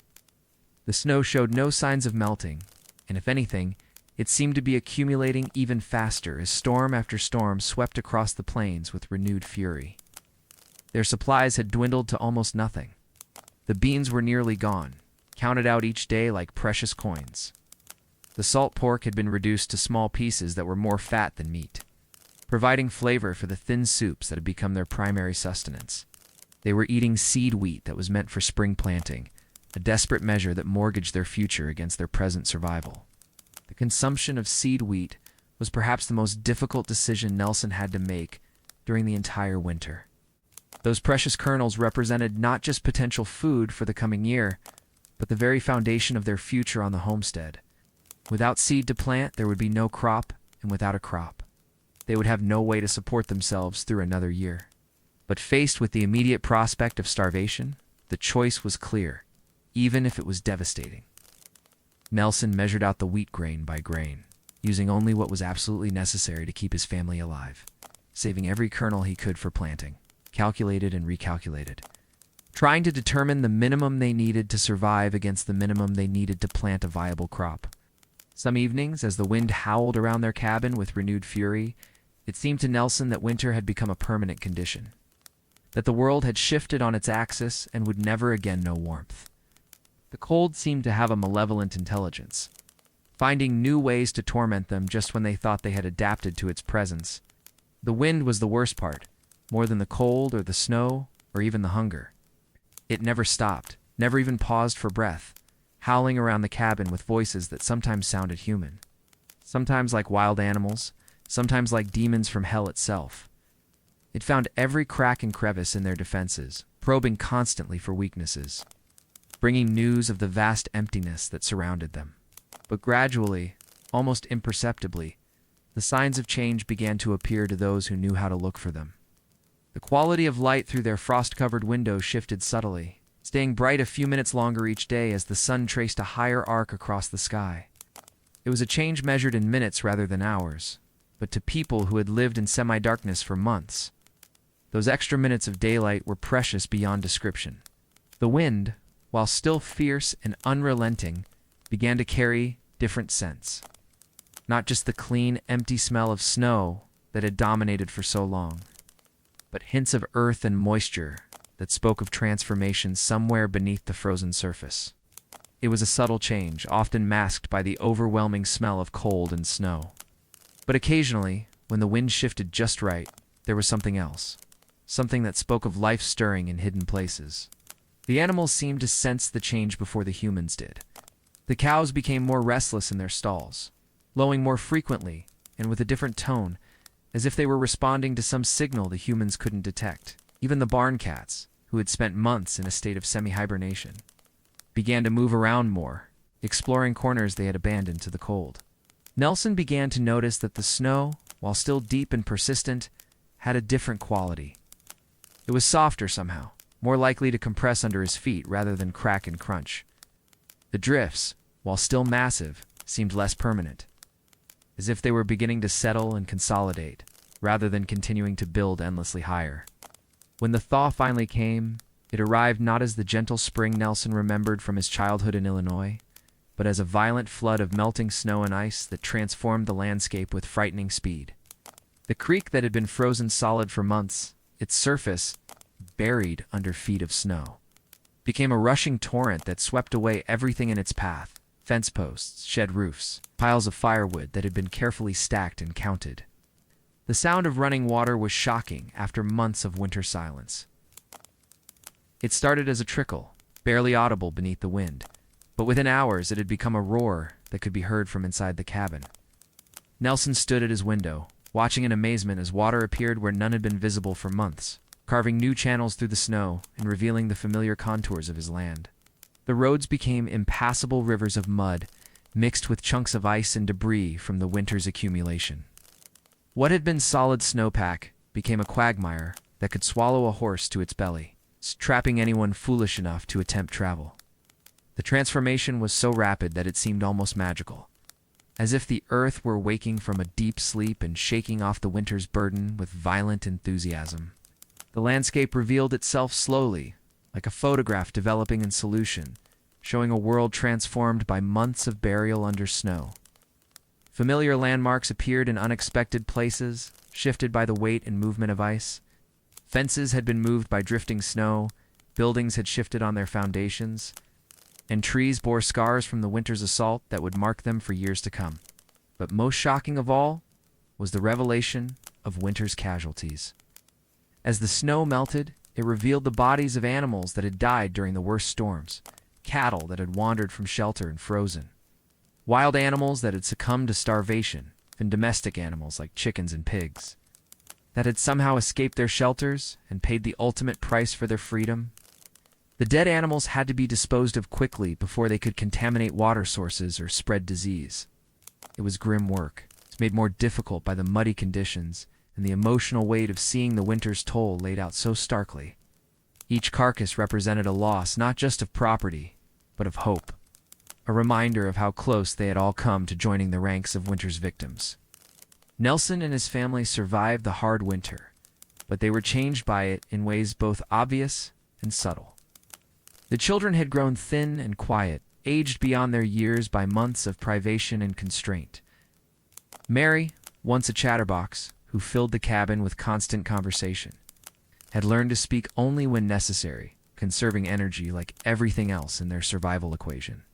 The snow showed no signs of melting, and if anything, it seemed to be accumulating even faster as storm after storm swept across the plains with renewed fury. Their supplies had dwindled to almost nothing. The beans were nearly gone, counted out each day like precious coins. The salt pork had been reduced to small pieces that were more fat than meat, providing flavor for the thin soups that had become their primary sustenance. They were eating seed wheat that was meant for spring planting, a desperate measure that mortgaged their future against their present survival. The consumption of seed wheat was perhaps the most difficult decision Nelson had to make during the entire winter. Those precious kernels represented not just potential food for the coming year, but the very foundation of their future on the homestead. Without seed to plant, there would be no crop, and without a crop, they would have no way to support themselves through another year. But faced with the immediate prospect of starvation, the choice was clear, even if it was devastating. Nelson measured out the wheat grain by grain, using only what was absolutely necessary to keep his family alive, saving every kernel he could for planting, calculated and recalculated, trying to determine the minimum they needed to survive against the minimum they needed to plant a viable crop. Some evenings, as the wind howled around their cabin with renewed fury, it seemed to Nelson that winter had become a permanent condition, that the world had shifted on its axis and would never again know warmth. The cold seemed to have a malevolent intelligence, finding new ways to torment them just when they thought they had adapted to its presence. The wind was the worst part, more than the cold or the snow or even the hunger. It never stopped, never even paused for breath, howling around the cabin with voices that sometimes sounded human, sometimes like wild animals, sometimes like demons from hell itself. It found every crack and crevice in their defenses, probing constantly for weaknesses, bringing news of the vast emptiness that surrounded them. But gradually, almost imperceptibly, the signs of change began to appear to those who knew how to look for them. The quality of light through their frost-covered windows shifted subtly, staying bright a few minutes longer each day as the sun traced a higher arc across the sky. It was a change measured in minutes rather than hours, but to people who had lived in semi-darkness for months, those extra minutes of daylight were precious beyond description. The wind, while still fierce and unrelenting, began to carry different scents. Not just the clean, empty smell of snow that had dominated for so long, but hints of earth and moisture that spoke of transformation somewhere beneath the frozen surface. It was a subtle change, often masked by the overwhelming smell of cold and snow. But occasionally, when the wind shifted just right, there was something else, something that spoke of life stirring in hidden places. The animals seemed to sense the change before the humans did. The cows became more restless in their stalls, lowing more frequently and with a different tone, as if they were responding to some signal the humans couldn't detect. Even the barn cats, who had spent months in a state of semi-hibernation, began to move around more, exploring corners they had abandoned to the cold. Nelson began to notice that the snow, while still deep and persistent, had a different quality. It was softer somehow, more likely to compress under his feet rather than crack and crunch. The drifts, while still massive, seemed less permanent, as if they were beginning to settle and consolidate, rather than continuing to build endlessly higher. When the thaw finally came, it arrived not as the gentle spring Nelson remembered from his childhood in Illinois, but as a violent flood of melting snow and ice that transformed the landscape with frightening speed. The creek that had been frozen solid for months, its surface, buried under feet of snow, became a rushing torrent that swept away everything in its path: fence posts, shed roofs, piles of firewood that had been carefully stacked and counted. The sound of running water was shocking after months of winter silence. It started as a trickle, barely audible beneath the wind, but within hours it had become a roar that could be heard from inside the cabin. Nelson stood at his window, watching in amazement as water appeared where none had been visible for months, carving new channels through the snow and revealing the familiar contours of his land. The roads became impassable rivers of mud, mixed with chunks of ice and debris from the winter's accumulation. What had been solid snowpack became a quagmire that could swallow a horse to its belly, trapping anyone foolish enough to attempt travel. The transformation was so rapid that it seemed almost magical, as if the earth were waking from a deep sleep and shaking off the winter's burden with violent enthusiasm. The landscape revealed itself slowly, like a photograph developing in solution, showing a world transformed by months of burial under snow. Familiar landmarks appeared in unexpected places, shifted by the weight and movement of ice. Fences had been moved by drifting snow, buildings had shifted on their foundations, and trees bore scars from the winter's assault that would mark them for years to come. But most shocking of all was the revelation of winter's casualties. As the snow melted, it revealed the bodies of animals that had died during the worst storms, cattle that had wandered from shelter and frozen, wild animals that had succumbed to starvation, and domestic animals like chickens and pigs that had somehow escaped their shelters and paid the ultimate price for their freedom. The dead animals had to be disposed of quickly before they could contaminate water sources or spread disease. It was grim work. It was made more difficult by the muddy conditions and the emotional weight of seeing the winter's toll laid out so starkly. Each carcass represented a loss not just of property, but of hope, a reminder of how close they had all come to joining the ranks of winter's victims. Nelson and his family survived the hard winter, but they were changed by it in ways both obvious and subtle. The children had grown thin and quiet, aged beyond their years by months of privation and constraint. Mary, once a chatterbox, who filled the cabin with constant conversation, had learned to speak only when necessary, conserving energy like everything else in their survival equation.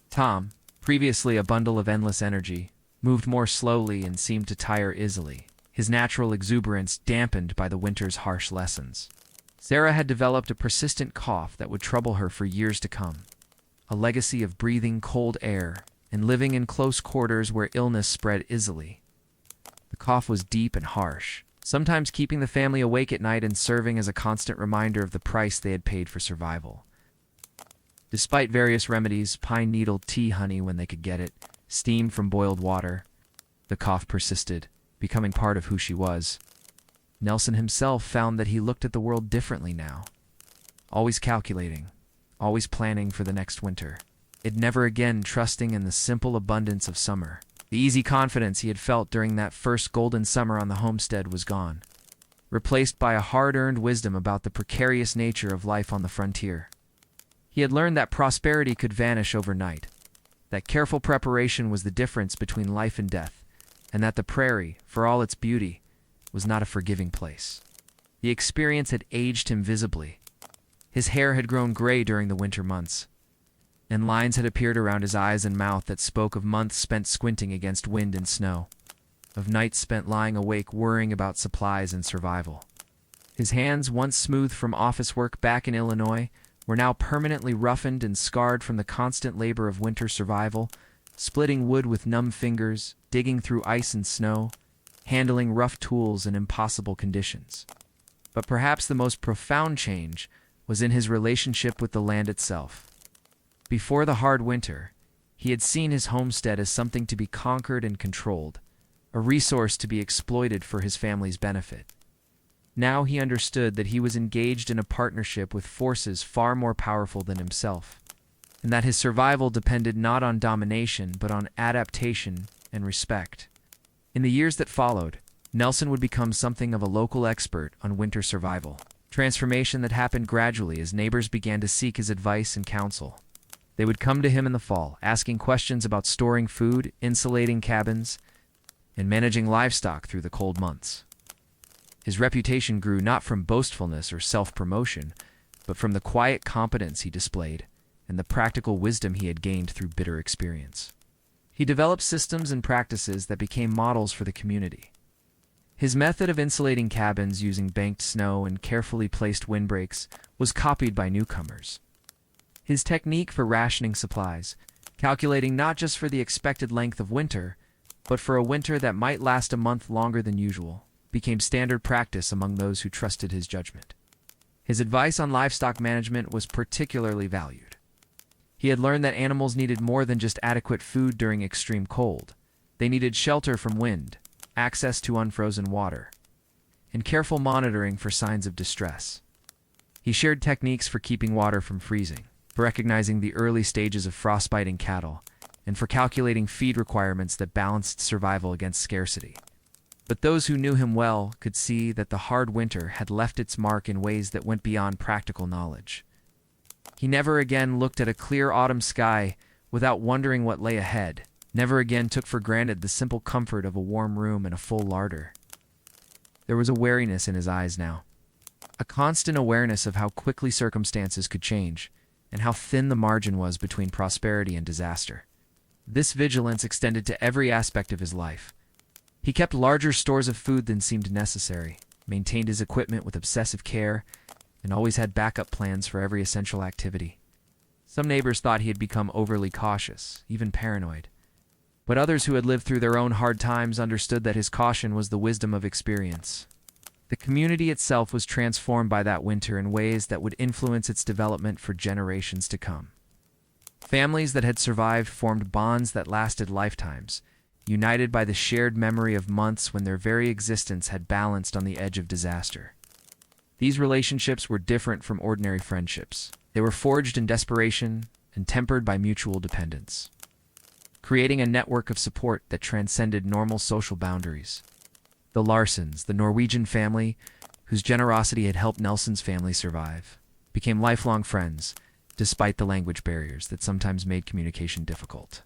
Tom, previously a bundle of endless energy, moved more slowly and seemed to tire easily, his natural exuberance dampened by the winter's harsh lessons. Sarah had developed a persistent cough that would trouble her for years to come, a legacy of breathing cold air and living in close quarters where illness spread easily. The cough was deep and harsh, sometimes keeping the family awake at night and serving as a constant reminder of the price they had paid for survival. Despite various remedies, pine needle tea honey when they could get it, steam from boiled water, the cough persisted, becoming part of who she was. Nelson himself found that he looked at the world differently now, always calculating, always planning for the next winter. It never again trusting in the simple abundance of summer. The easy confidence he had felt during that first golden summer on the homestead was gone, replaced by a hard-earned wisdom about the precarious nature of life on the frontier. He had learned that prosperity could vanish overnight, that careful preparation was the difference between life and death, and that the prairie, for all its beauty, was not a forgiving place. The experience had aged him visibly. His hair had grown gray during the winter months, and lines had appeared around his eyes and mouth that spoke of months spent squinting against wind and snow, of nights spent lying awake worrying about supplies and survival. His hands, once smooth from office work back in Illinois, were now permanently roughened and scarred from the constant labor of winter survival, splitting wood with numb fingers, digging through ice and snow, handling rough tools in impossible conditions. But perhaps the most profound change was in his relationship with the land itself. Before the hard winter, he had seen his homestead as something to be conquered and controlled, a resource to be exploited for his family's benefit. Now he understood that he was engaged in a partnership with forces far more powerful than himself, and that his survival depended not on domination but on adaptation and respect. In the years that followed, Nelson would become something of a local expert on winter survival, transformation that happened gradually as neighbors began to seek his advice and counsel. They would come to him in the fall, asking questions about storing food, insulating cabins, and managing livestock through the cold months. His reputation grew not from boastfulness or self-promotion, but from the quiet competence he displayed and the practical wisdom he had gained through bitter experience. He developed systems and practices that became models for the community. His method of insulating cabins using banked snow and carefully placed windbreaks was copied by newcomers. His technique for rationing supplies, calculating not just for the expected length of winter, but for a winter that might last a month longer than usual, became standard practice among those who trusted his judgment. His advice on livestock management was particularly valued. He had learned that animals needed more than just adequate food during extreme cold. They needed shelter from wind, access to unfrozen water, and careful monitoring for signs of distress. He shared techniques for keeping water from freezing, for recognizing the early stages of frostbite in cattle, and for calculating feed requirements that balanced survival against scarcity. But those who knew him well could see that the hard winter had left its mark in ways that went beyond practical knowledge. He never again looked at a clear autumn sky without wondering what lay ahead, never again took for granted the simple comfort of a warm room and a full larder. There was a wariness in his eyes now, a constant awareness of how quickly circumstances could change, and how thin the margin was between prosperity and disaster. This vigilance extended to every aspect of his life. He kept larger stores of food than seemed necessary, maintained his equipment with obsessive care, and always had backup plans for every essential activity. Some neighbors thought he had become overly cautious, even paranoid. But others who had lived through their own hard times understood that his caution was the wisdom of experience. The community itself was transformed by that winter in ways that would influence its development for generations to come. Families that had survived formed bonds that lasted lifetimes, united by the shared memory of months when their very existence had balanced on the edge of disaster. These relationships were different from ordinary friendships. They were forged in desperation and tempered by mutual dependence, creating a network of support that transcended normal social boundaries. The Larsons, the Norwegian family, whose generosity had helped Nelson's family survive, became lifelong friends, despite the language barriers that sometimes made communication difficult.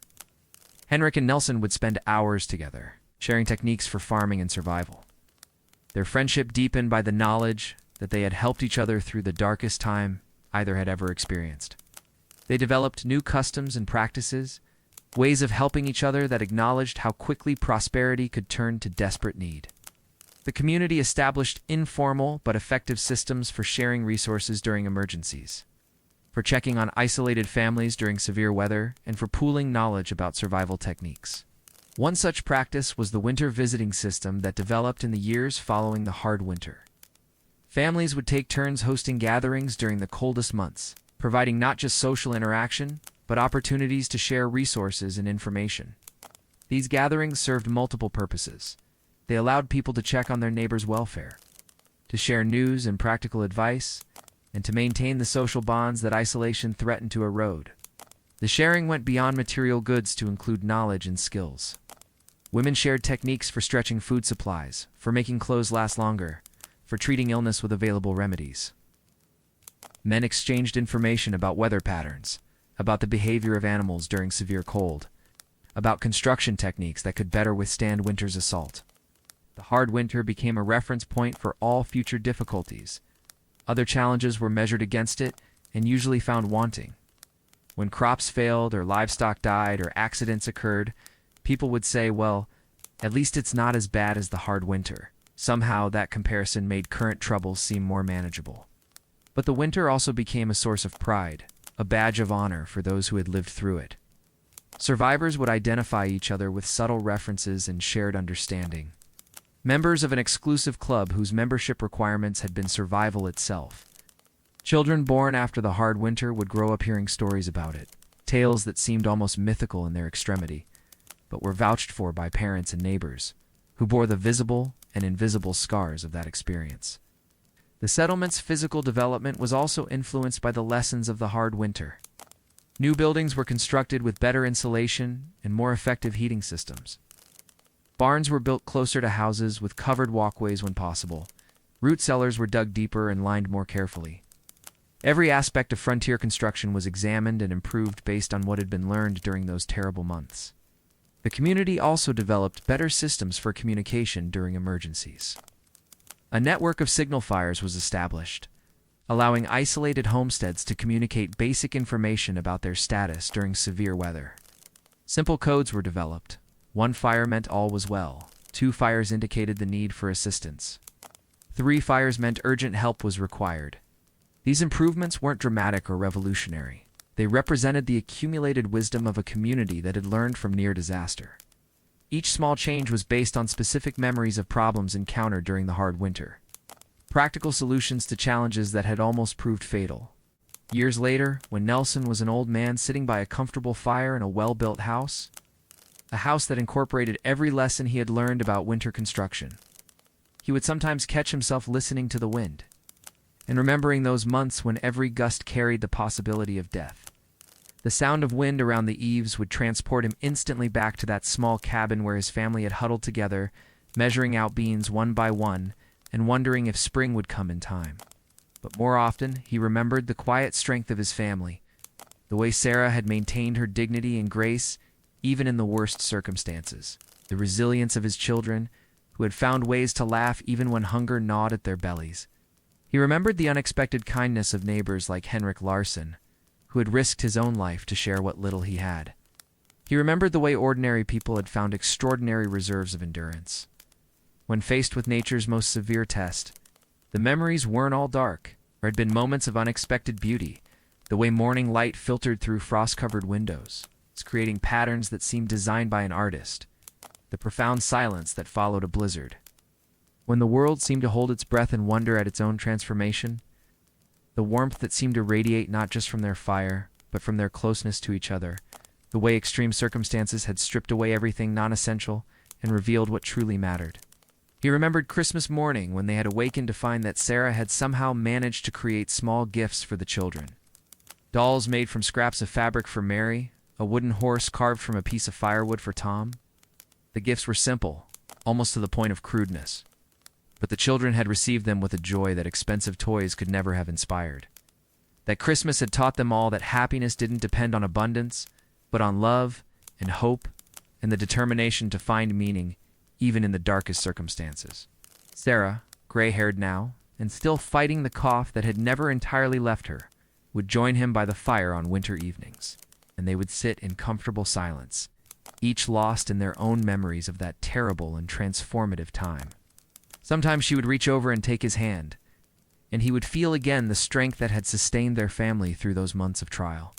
Henrik and Nelson would spend hours together, sharing techniques for farming and survival. Their friendship deepened by the knowledge that they had helped each other through the darkest time either had ever experienced. They developed new customs and practices, ways of helping each other that acknowledged how quickly prosperity could turn to desperate need. The community established informal but effective systems for sharing resources during emergencies, for checking on isolated families during severe weather, and for pooling knowledge about survival techniques. One such practice was the winter visiting system that developed in the years following the hard winter. Families would take turns hosting gatherings during the coldest months, providing not just social interaction, but opportunities to share resources and information. These gatherings served multiple purposes. They allowed people to check on their neighbors' welfare, to share news and practical advice, and to maintain the social bonds that isolation threatened to erode. The sharing went beyond material goods to include knowledge and skills. Women shared techniques for stretching food supplies, for making clothes last longer, for treating illness with available remedies. Men exchanged information about weather patterns, about the behavior of animals during severe cold, about construction techniques that could better withstand winter's assault. The hard winter became a reference point for all future difficulties. Other challenges were measured against it and usually found wanting. When crops failed or livestock died or accidents occurred, people would say, well, at least it's not as bad as the hard winter. Somehow that comparison made current troubles seem more manageable. But the winter also became a source of pride, a badge of honor for those who had lived through it. Survivors would identify each other with subtle references and shared understanding. Members of an exclusive club whose membership requirements had been survival itself. Children born after the hard winter would grow up hearing stories about it, tales that seemed almost mythical in their extremity, but were vouched for by parents and neighbors, who bore the visible and invisible scars of that experience. The settlement's physical development was also influenced by the lessons of the hard winter. New buildings were constructed with better insulation and more effective heating systems. Barns were built closer to houses with covered walkways when possible. Root cellars were dug deeper and lined more carefully. Every aspect of frontier construction was examined and improved based on what had been learned during those terrible months. The community also developed better systems for communication during emergencies. A network of signal fires was established, allowing isolated homesteads to communicate basic information about their status during severe weather. Simple codes were developed. 1 fire meant all was well. 2 fires indicated the need for assistance. 3 fires meant urgent help was required. These improvements weren't dramatic or revolutionary. They represented the accumulated wisdom of a community that had learned from near disaster. Each small change was based on specific memories of problems encountered during the hard winter. Practical solutions to challenges that had almost proved fatal. Years later, when Nelson was an old man sitting by a comfortable fire in a well-built house, a house that incorporated every lesson he had learned about winter construction, he would sometimes catch himself listening to the wind and remembering those months when every gust carried the possibility of death. The sound of wind around the eaves would transport him instantly back to that small cabin where his family had huddled together, measuring out beans one by one and wondering if spring would come in time. But more often, he remembered the quiet strength of his family, the way Sarah had maintained her dignity and grace even in the worst circumstances, the resilience of his children, who had found ways to laugh even when hunger gnawed at their bellies. He remembered the unexpected kindness of neighbors like Henrik Larson, who had risked his own life to share what little he had. He remembered the way ordinary people had found extraordinary reserves of endurance. When faced with nature's most severe test, the memories weren't all dark. There had been moments of unexpected beauty, the way morning light filtered through frost-covered windows, creating patterns that seemed designed by an artist, the profound silence that followed a blizzard. When the world seemed to hold its breath in wonder at its own transformation, the warmth that seemed to radiate not just from their fire, but from their closeness to each other, the way extreme circumstances had stripped away everything non-essential and revealed what truly mattered. He remembered Christmas morning when they had awakened to find that Sarah had somehow managed to create small gifts for the children. Dolls made from scraps of fabric for Mary, a wooden horse carved from a piece of firewood for Tom. The gifts were simple, almost to the point of crudeness, but the children had received them with a joy that expensive toys could never have inspired. That Christmas had taught them all that happiness didn't depend on abundance, but on love and hope and the determination to find meaning even in the darkest circumstances. Sarah, gray-haired now, and still fighting the cough that had never entirely left her, would join him by the fire on winter evenings, and they would sit in comfortable silence, each lost in their own memories of that terrible and transformative time. Sometimes she would reach over and take his hand, and he would feel again the strength that had sustained their family through those months of trial.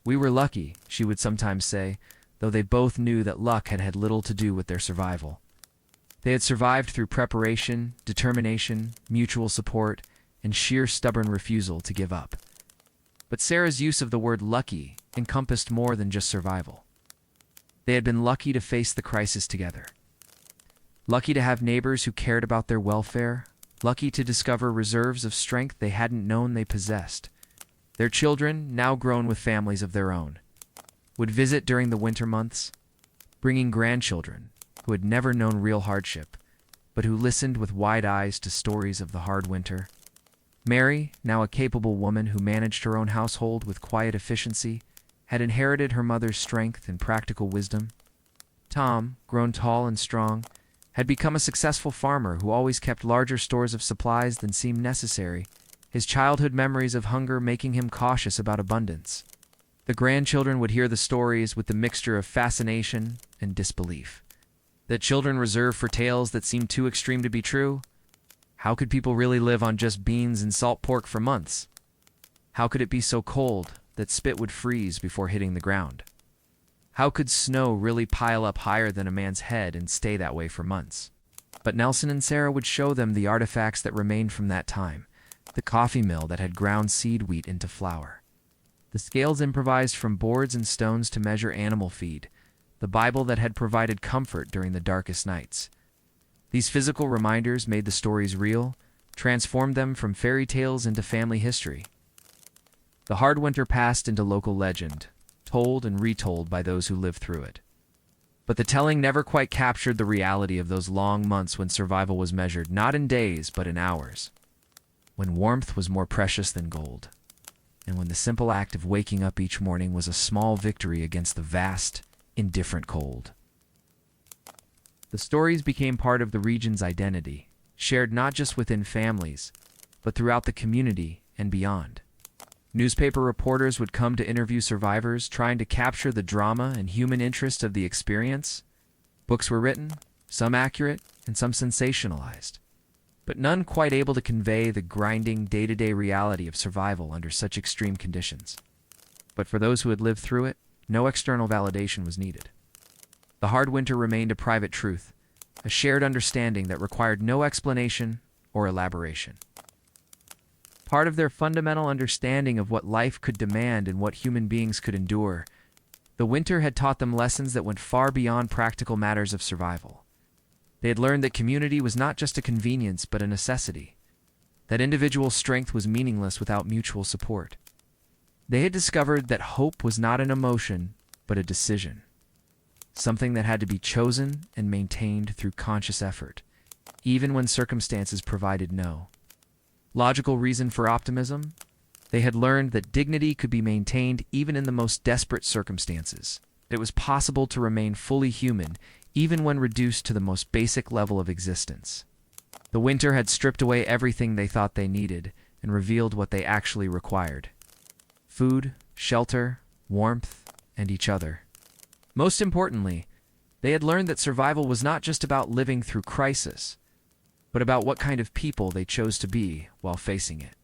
"We were lucky," she would sometimes say, though they both knew that luck had had little to do with their survival. They had survived through preparation, determination, mutual support, and sheer stubborn refusal to give up. But Sarah's use of the word lucky encompassed more than just survival. They had been lucky to face the crisis together. Lucky to have neighbors who cared about their welfare, lucky to discover reserves of strength they hadn't known they possessed. Their children, now grown with families of their own, would visit during the winter months, bringing grandchildren who had never known real hardship, but who listened with wide eyes to stories of the hard winter. Mary, now a capable woman who managed her own household with quiet efficiency, had inherited her mother's strength and practical wisdom. Tom, grown tall and strong, had become a successful farmer who always kept larger stores of supplies than seemed necessary, his childhood memories of hunger making him cautious about abundance. The grandchildren would hear the stories with the mixture of fascination and disbelief. That children reserved for tales that seemed too extreme to be true? How could people really live on just beans and salt pork for months? How could it be so cold that spit would freeze before hitting the ground? How could snow really pile up higher than a man's head and stay that way for months? But Nelson and Sarah would show them the artifacts that remained from that time, the coffee mill that had ground seed wheat into flour, the scales improvised from boards and stones to measure animal feed, the Bible that had provided comfort during the darkest nights. These physical reminders made the stories real, transformed them from fairy tales into family history. The hard winter passed into local legend, told and retold by those who lived through it. But the telling never quite captured the reality of those long months when survival was measured not in days but in hours, when warmth was more precious than gold, and when the simple act of waking up each morning was a small victory against the vast, indifferent cold. The stories became part of the region's identity, shared not just within families, but throughout the community and beyond. Newspaper reporters would come to interview survivors, trying to capture the drama and human interest of the experience. Books were written, some accurate and some sensationalized, but none quite able to convey the grinding day-to-day reality of survival under such extreme conditions. But for those who had lived through it, no external validation was needed. The hard winter remained a private truth, a shared understanding that required no explanation or elaboration. Part of their fundamental understanding of what life could demand and what human beings could endure, the winter had taught them lessons that went far beyond practical matters of survival. They had learned that community was not just a convenience but a necessity, that individual strength was meaningless without mutual support. They had discovered that hope was not an emotion but a decision, something that had to be chosen and maintained through conscious effort, even when circumstances provided no logical reason for optimism. They had learned that dignity could be maintained even in the most desperate circumstances. It was possible to remain fully human even when reduced to the most basic level of existence. The winter had stripped away everything they thought they needed and revealed what they actually required: food, shelter, warmth, and each other. Most importantly, they had learned that survival was not just about living through crisis, but about what kind of people they chose to be while facing it.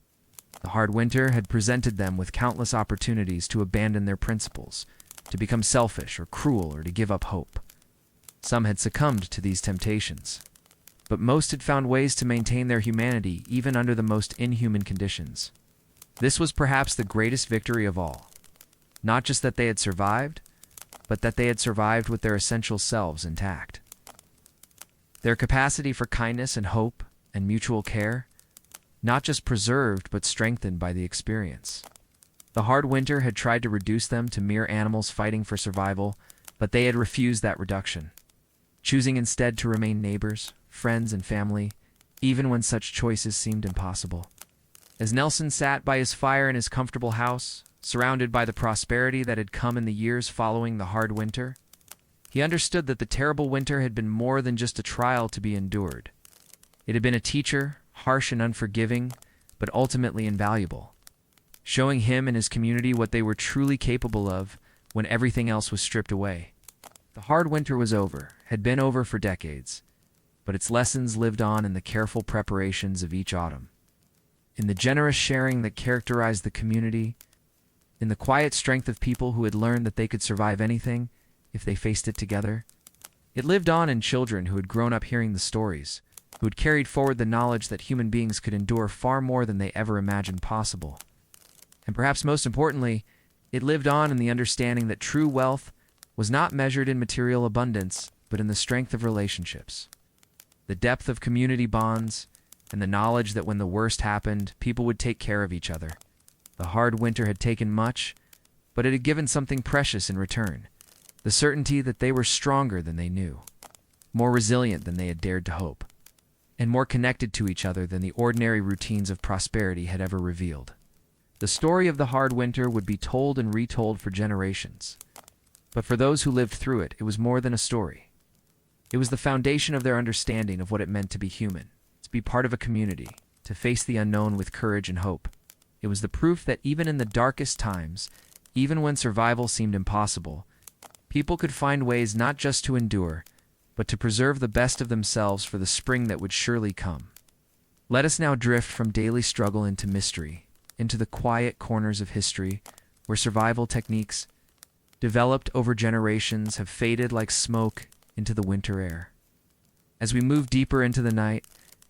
The hard winter had presented them with countless opportunities to abandon their principles, to become selfish or cruel, or to give up hope. Some had succumbed to these temptations, but most had found ways to maintain their humanity even under the most inhuman conditions. This was perhaps the greatest victory of all. Not just that they had survived, but that they had survived with their essential selves intact. Their capacity for kindness and hope and mutual care, not just preserved but strengthened by the experience. The hard winter had tried to reduce them to mere animals fighting for survival, but they had refused that reduction, choosing instead to remain neighbors, friends, and family, even when such choices seemed impossible. As Nelson sat by his fire in his comfortable house, surrounded by the prosperity that had come in the years following the hard winter, he understood that the terrible winter had been more than just a trial to be endured. It had been a teacher, harsh and unforgiving, but ultimately invaluable, showing him and his community what they were truly capable of when everything else was stripped away. The hard winter was over, had been over for decades, but its lessons lived on in the careful preparations of each autumn, in the generous sharing that characterized the community, in the quiet strength of people who had learned that they could survive anything if they faced it together. It lived on in children who had grown up hearing the stories, who had carried forward the knowledge that human beings could endure far more than they ever imagined possible. And perhaps most importantly, it lived on in the understanding that true wealth was not measured in material abundance, but in the strength of relationships, the depth of community bonds, and the knowledge that when the worst happened, people would take care of each other. The hard winter had taken much, but it had given something precious in return: the certainty that they were stronger than they knew, more resilient than they had dared to hope, and more connected to each other than the ordinary routines of prosperity had ever revealed. The story of the hard winter would be told and retold for generations, but for those who lived through it, it was more than a story. It was the foundation of their understanding of what it meant to be human, to be part of a community, to face the unknown with courage and hope. It was the proof that even in the darkest times, even when survival seemed impossible, people could find ways not just to endure, but to preserve the best of themselves for the spring that would surely come. Let us now drift from daily struggle into mystery, into the quiet corners of history, where survival techniques, developed over generations, have faded like smoke into the winter air. As we move deeper into the night,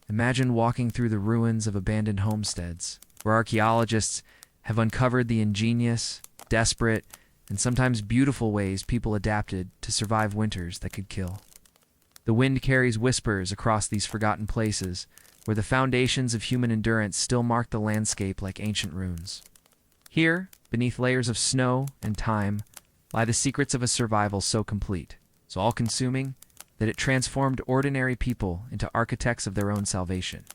imagine walking through the ruins of abandoned homesteads, where archaeologists have uncovered the ingenious, desperate, and sometimes beautiful ways people adapted to survive winters that could kill. The wind carries whispers across these forgotten places, where the foundations of human endurance still mark the landscape like ancient runes. Here, beneath layers of snow and time, lie the secrets of a survival so complete, so all-consuming, that it transformed ordinary people into architects of their own salvation.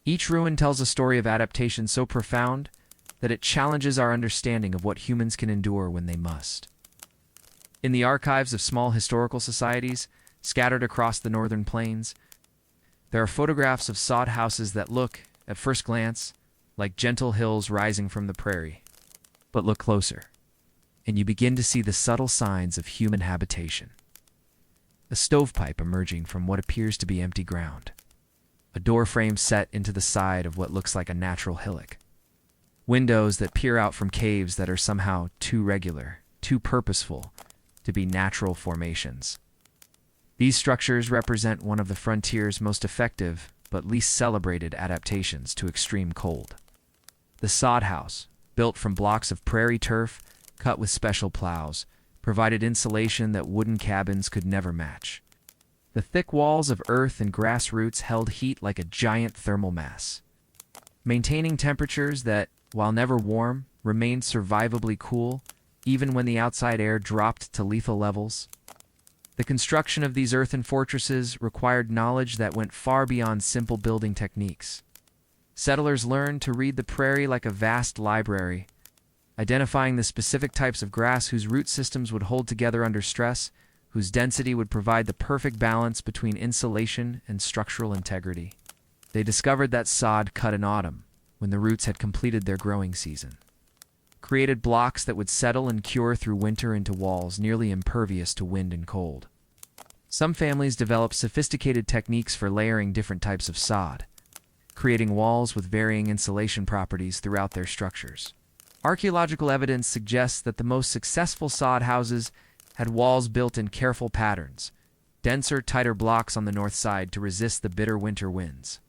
Each ruin tells a story of adaptation so profound that it challenges our understanding of what humans can endure when they must. In the archives of small historical societies scattered across the northern plains, there are photographs of sod houses that look, at first glance, like gentle hills rising from the prairie. But look closer, and you begin to see the subtle signs of human habitation. A stovepipe emerging from what appears to be empty ground. A door frame set into the side of what looks like a natural hillock. Windows that peer out from caves that are somehow too regular, too purposeful, to be natural formations. These structures represent one of the frontier's most effective but least celebrated adaptations to extreme cold. The sod house, built from blocks of prairie turf cut with special plows, provided insulation that wooden cabins could never match. The thick walls of earth and grass roots held heat like a giant thermal mass, maintaining temperatures that, while never warm, remained survivably cool, even when the outside air dropped to lethal levels. The construction of these earthen fortresses required knowledge that went far beyond simple building techniques. Settlers learned to read the prairie like a vast library, identifying the specific types of grass whose root systems would hold together under stress, whose density would provide the perfect balance between insulation and structural integrity. They discovered that sod cut in autumn, when the roots had completed their growing season, created blocks that would settle and cure through winter into walls nearly impervious to wind and cold. Some families developed sophisticated techniques for layering different types of sod, creating walls with varying insulation properties throughout their structures. Archaeological evidence suggests that the most successful sod houses had walls built in careful patterns, denser, tighter blocks on the north side to resist the bitter winter winds,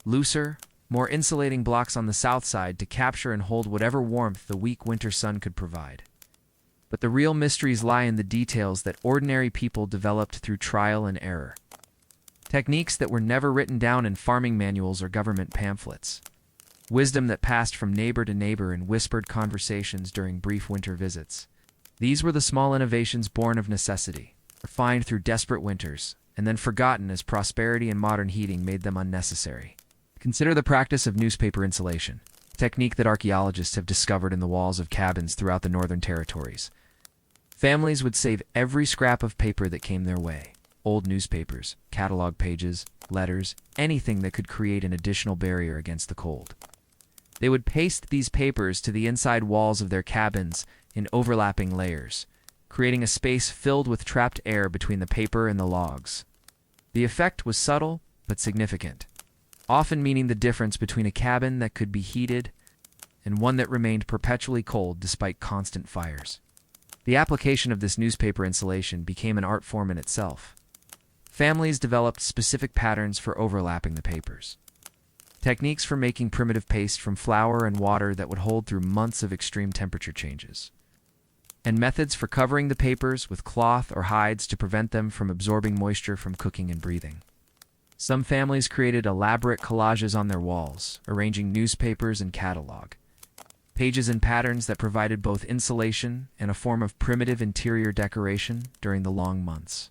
looser, more insulating blocks on the south side to capture and hold whatever warmth the weak winter sun could provide. But the real mysteries lie in the details that ordinary people developed through trial and error. Techniques that were never written down in farming manuals or government pamphlets. Wisdom that passed from neighbor to neighbor in whispered conversations during brief winter visits. These were the small innovations born of necessity, refined through desperate winters, and then forgotten as prosperity and modern heating made them unnecessary. Consider the practice of newspaper insulation, a technique that archaeologists have discovered in the walls of cabins throughout the northern territories. Families would save every scrap of paper that came their way. Old newspapers, catalog pages, letters, anything that could create an additional barrier against the cold. They would paste these papers to the inside walls of their cabins in overlapping layers, creating a space filled with trapped air between the paper and the logs. The effect was subtle but significant, often meaning the difference between a cabin that could be heated and one that remained perpetually cold despite constant fires. The application of this newspaper insulation became an art form in itself. Families developed specific patterns for overlapping the papers. Techniques for making primitive paste from flour and water that would hold through months of extreme temperature changes. And methods for covering the papers with cloth or hides to prevent them from absorbing moisture from cooking and breathing. Some families created elaborate collages on their walls, arranging newspapers and catalog. Pages and patterns that provided both insulation and a form of primitive interior decoration during the long months,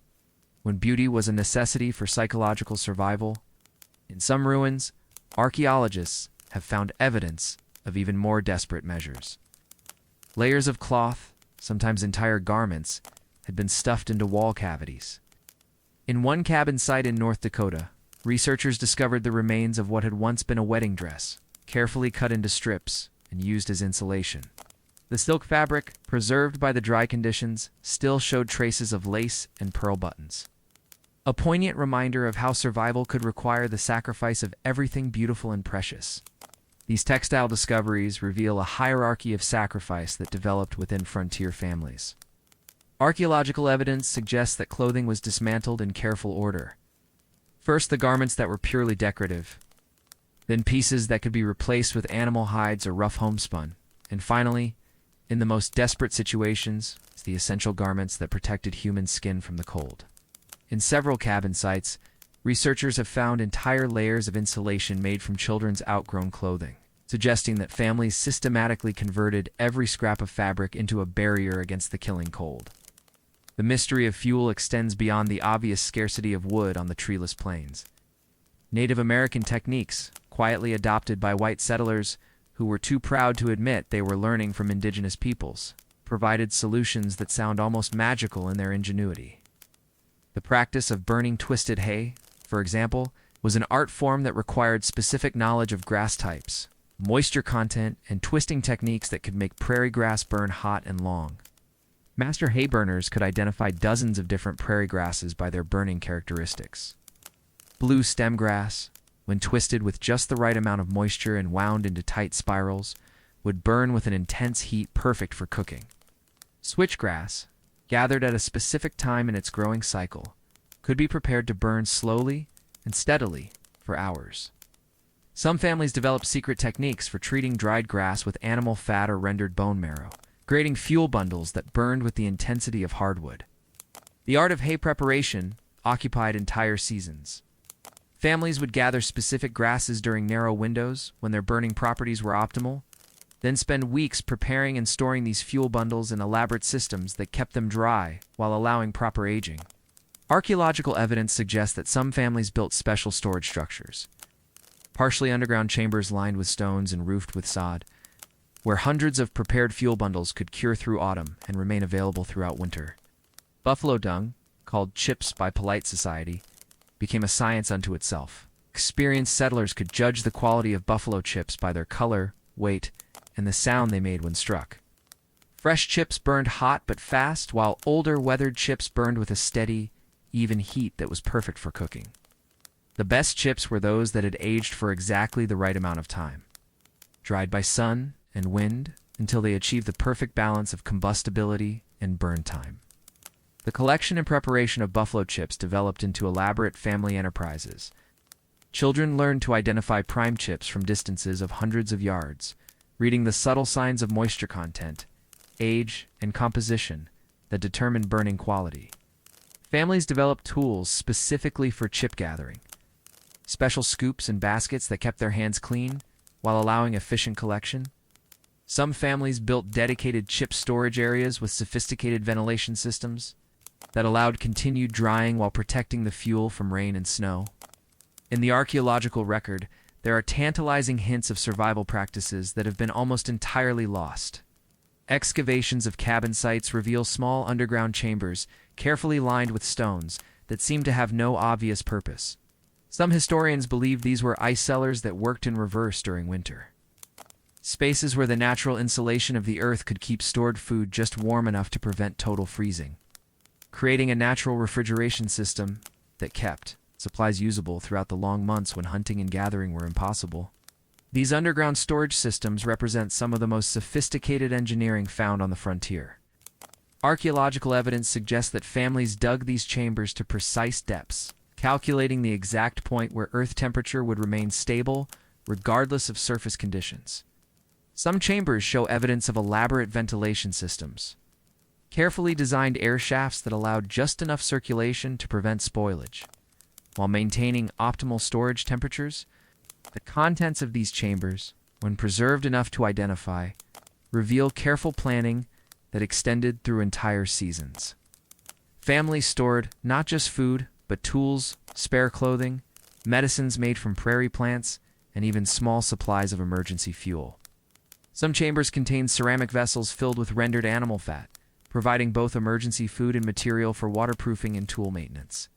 when beauty was a necessity for psychological survival. In some ruins, archaeologists have found evidence of even more desperate measures. Layers of cloth, sometimes entire garments, had been stuffed into wall cavities. In one cabin site in North Dakota, researchers discovered the remains of what had once been a wedding dress, carefully cut into strips and used as insulation. The silk fabric, preserved by the dry conditions, still showed traces of lace and pearl buttons. A poignant reminder of how survival could require the sacrifice of everything beautiful and precious. These textile discoveries reveal a hierarchy of sacrifice that developed within frontier families. Archaeological evidence suggests that clothing was dismantled in careful order. First, the garments that were purely decorative, then pieces that could be replaced with animal hides or rough homespun, and finally, in the most desperate situations, the essential garments that protected human skin from the cold. In several cabin sites, Researchers have found entire layers of insulation made from children's outgrown clothing, suggesting that families systematically converted every scrap of fabric into a barrier against the killing cold. The mystery of fuel extends beyond the obvious scarcity of wood on the treeless plains. Native American techniques, quietly adopted by white settlers who were too proud to admit they were learning from indigenous peoples, provided solutions that sound almost magical in their ingenuity. The practice of burning twisted hay, for example, was an art form that required specific knowledge of grass types, moisture content, and twisting techniques that could make prairie grass burn hot and long. Master hay burners could identify dozens of different prairie grasses by their burning characteristics. Blue stem grass, when twisted with just the right amount of moisture and wound into tight spirals, would burn with an intense heat perfect for cooking. Switchgrass, gathered at a specific time in its growing cycle, could be prepared to burn slowly and steadily for hours. Some families developed secret techniques for treating dried grass with animal fat or rendered bone marrow, creating fuel bundles that burned with the intensity of hardwood. The art of hay preparation occupied entire seasons. Families would gather specific grasses during narrow windows when their burning properties were optimal, then spend weeks preparing and storing these fuel bundles in elaborate systems that kept them dry while allowing proper aging. Archaeological evidence suggests that some families built special storage structures, partially underground chambers lined with stones and roofed with sod, where hundreds of prepared fuel bundles could cure through autumn and remain available throughout winter. Buffalo dung, called chips by polite society, became a science unto itself. Experienced settlers could judge the quality of buffalo chips by their color, weight, and the sound they made when struck. Fresh chips burned hot but fast, while older, weathered chips burned with a steady, even heat that was perfect for cooking. The best chips were those that had aged for exactly the right amount of time, dried by sun and wind until they achieved the perfect balance of combustibility and burn time. The collection and preparation of buffalo chips developed into elaborate family enterprises. Children learned to identify prime chips from distances of hundreds of yards, reading the subtle signs of moisture content, age, and composition that determined burning quality. Families developed tools specifically for chip gathering, special scoops and baskets that kept their hands clean while allowing efficient collection. Some families built dedicated chip storage areas with sophisticated ventilation systems that allowed continued drying while protecting the fuel from rain and snow. In the archaeological record, there are tantalizing hints of survival practices that have been almost entirely lost. Excavations of cabin sites reveal small underground chambers, carefully lined with stones, that seem to have no obvious purpose. Some historians believe these were ice cellars that worked in reverse during winter. Spaces where the natural insulation of the earth could keep stored food just warm enough to prevent total freezing, creating a natural refrigeration system that kept supplies usable throughout the long months when hunting and gathering were impossible. These underground storage systems represent some of the most sophisticated engineering found on the frontier. Archaeological evidence suggests that families dug these chambers to precise depths, calculating the exact point where earth temperature would remain stable regardless of surface conditions. Some chambers show evidence of elaborate ventilation systems, carefully designed air shafts that allowed just enough circulation to prevent spoilage, while maintaining optimal storage temperatures. The contents of these chambers, when preserved enough to identify, reveal careful planning that extended through entire seasons. Families stored not just food, but tools, spare clothing, medicines made from prairie plants, and even small supplies of emergency fuel. Some chambers contained ceramic vessels filled with rendered animal fat, providing both emergency food and material for waterproofing and tool maintenance.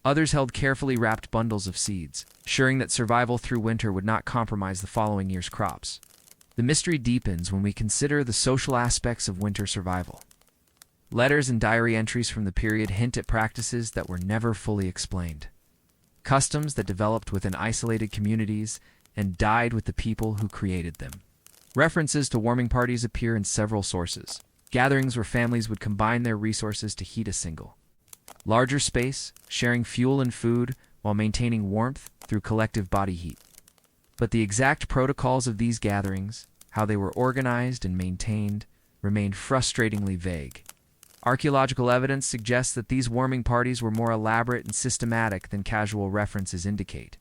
Others held carefully wrapped bundles of seeds, ensuring that survival through winter would not compromise the following year's crops. The mystery deepens when we consider the social aspects of winter survival. Letters and diary entries from the period hint at practices that were never fully explained, customs that developed within isolated communities and died with the people who created them. References to warming parties appear in several sources, gatherings where families would combine their resources to heat a single larger space, sharing fuel and food while maintaining warmth through collective body heat. But the exact protocols of these gatherings, how they were organized and maintained, remained frustratingly vague. Archaeological evidence suggests that these warming parties were more elaborate and systematic than casual references indicate.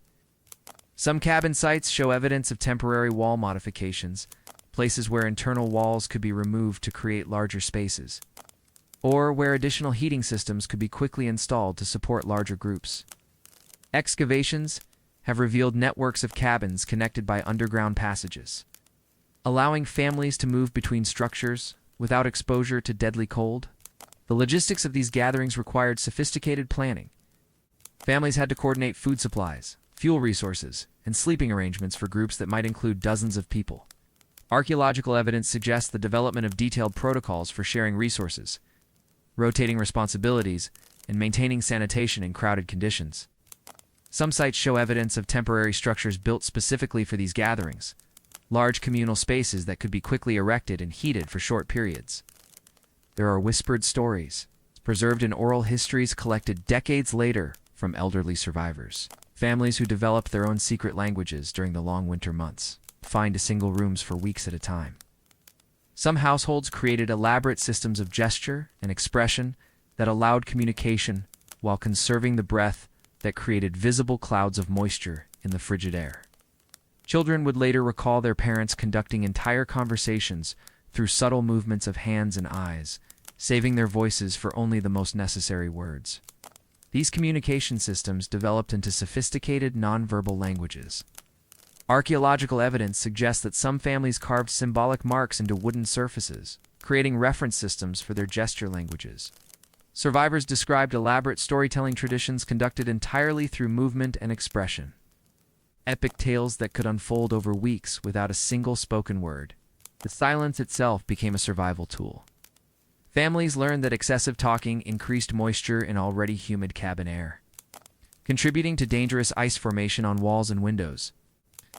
Some cabin sites show evidence of temporary wall modifications, places where internal walls could be removed to create larger spaces, or where additional heating systems could be quickly installed to support larger groups. Excavations have revealed networks of cabins connected by underground passages, allowing families to move between structures without exposure to deadly cold. The logistics of these gatherings required sophisticated planning. Families had to coordinate food supplies, fuel resources, and sleeping arrangements for groups that might include dozens of people. Archaeological evidence suggests the development of detailed protocols for sharing resources, rotating responsibilities, and maintaining sanitation in crowded conditions. Some sites show evidence of temporary structures built specifically for these gatherings, large communal spaces that could be quickly erected and heated for short periods. There are whispered stories, preserved in oral histories collected decades later from elderly survivors. Families who developed their own secret languages during the long winter months, confined to single rooms for weeks at a time. Some households created elaborate systems of gesture and expression that allowed communication while conserving the breath that created visible clouds of moisture in the frigid air. Children would later recall their parents conducting entire conversations through subtle movements of hands and eyes, saving their voices for only the most necessary words. These communication systems developed into sophisticated nonverbal languages. Archaeological evidence suggests that some families carved symbolic marks into wooden surfaces, creating reference systems for their gesture languages. Survivors described elaborate storytelling traditions conducted entirely through movement and expression. Epic tales that could unfold over weeks without a single spoken word. The silence itself became a survival tool. Families learned that excessive talking increased moisture in already humid cabin air, contributing to dangerous ice formation on walls and windows.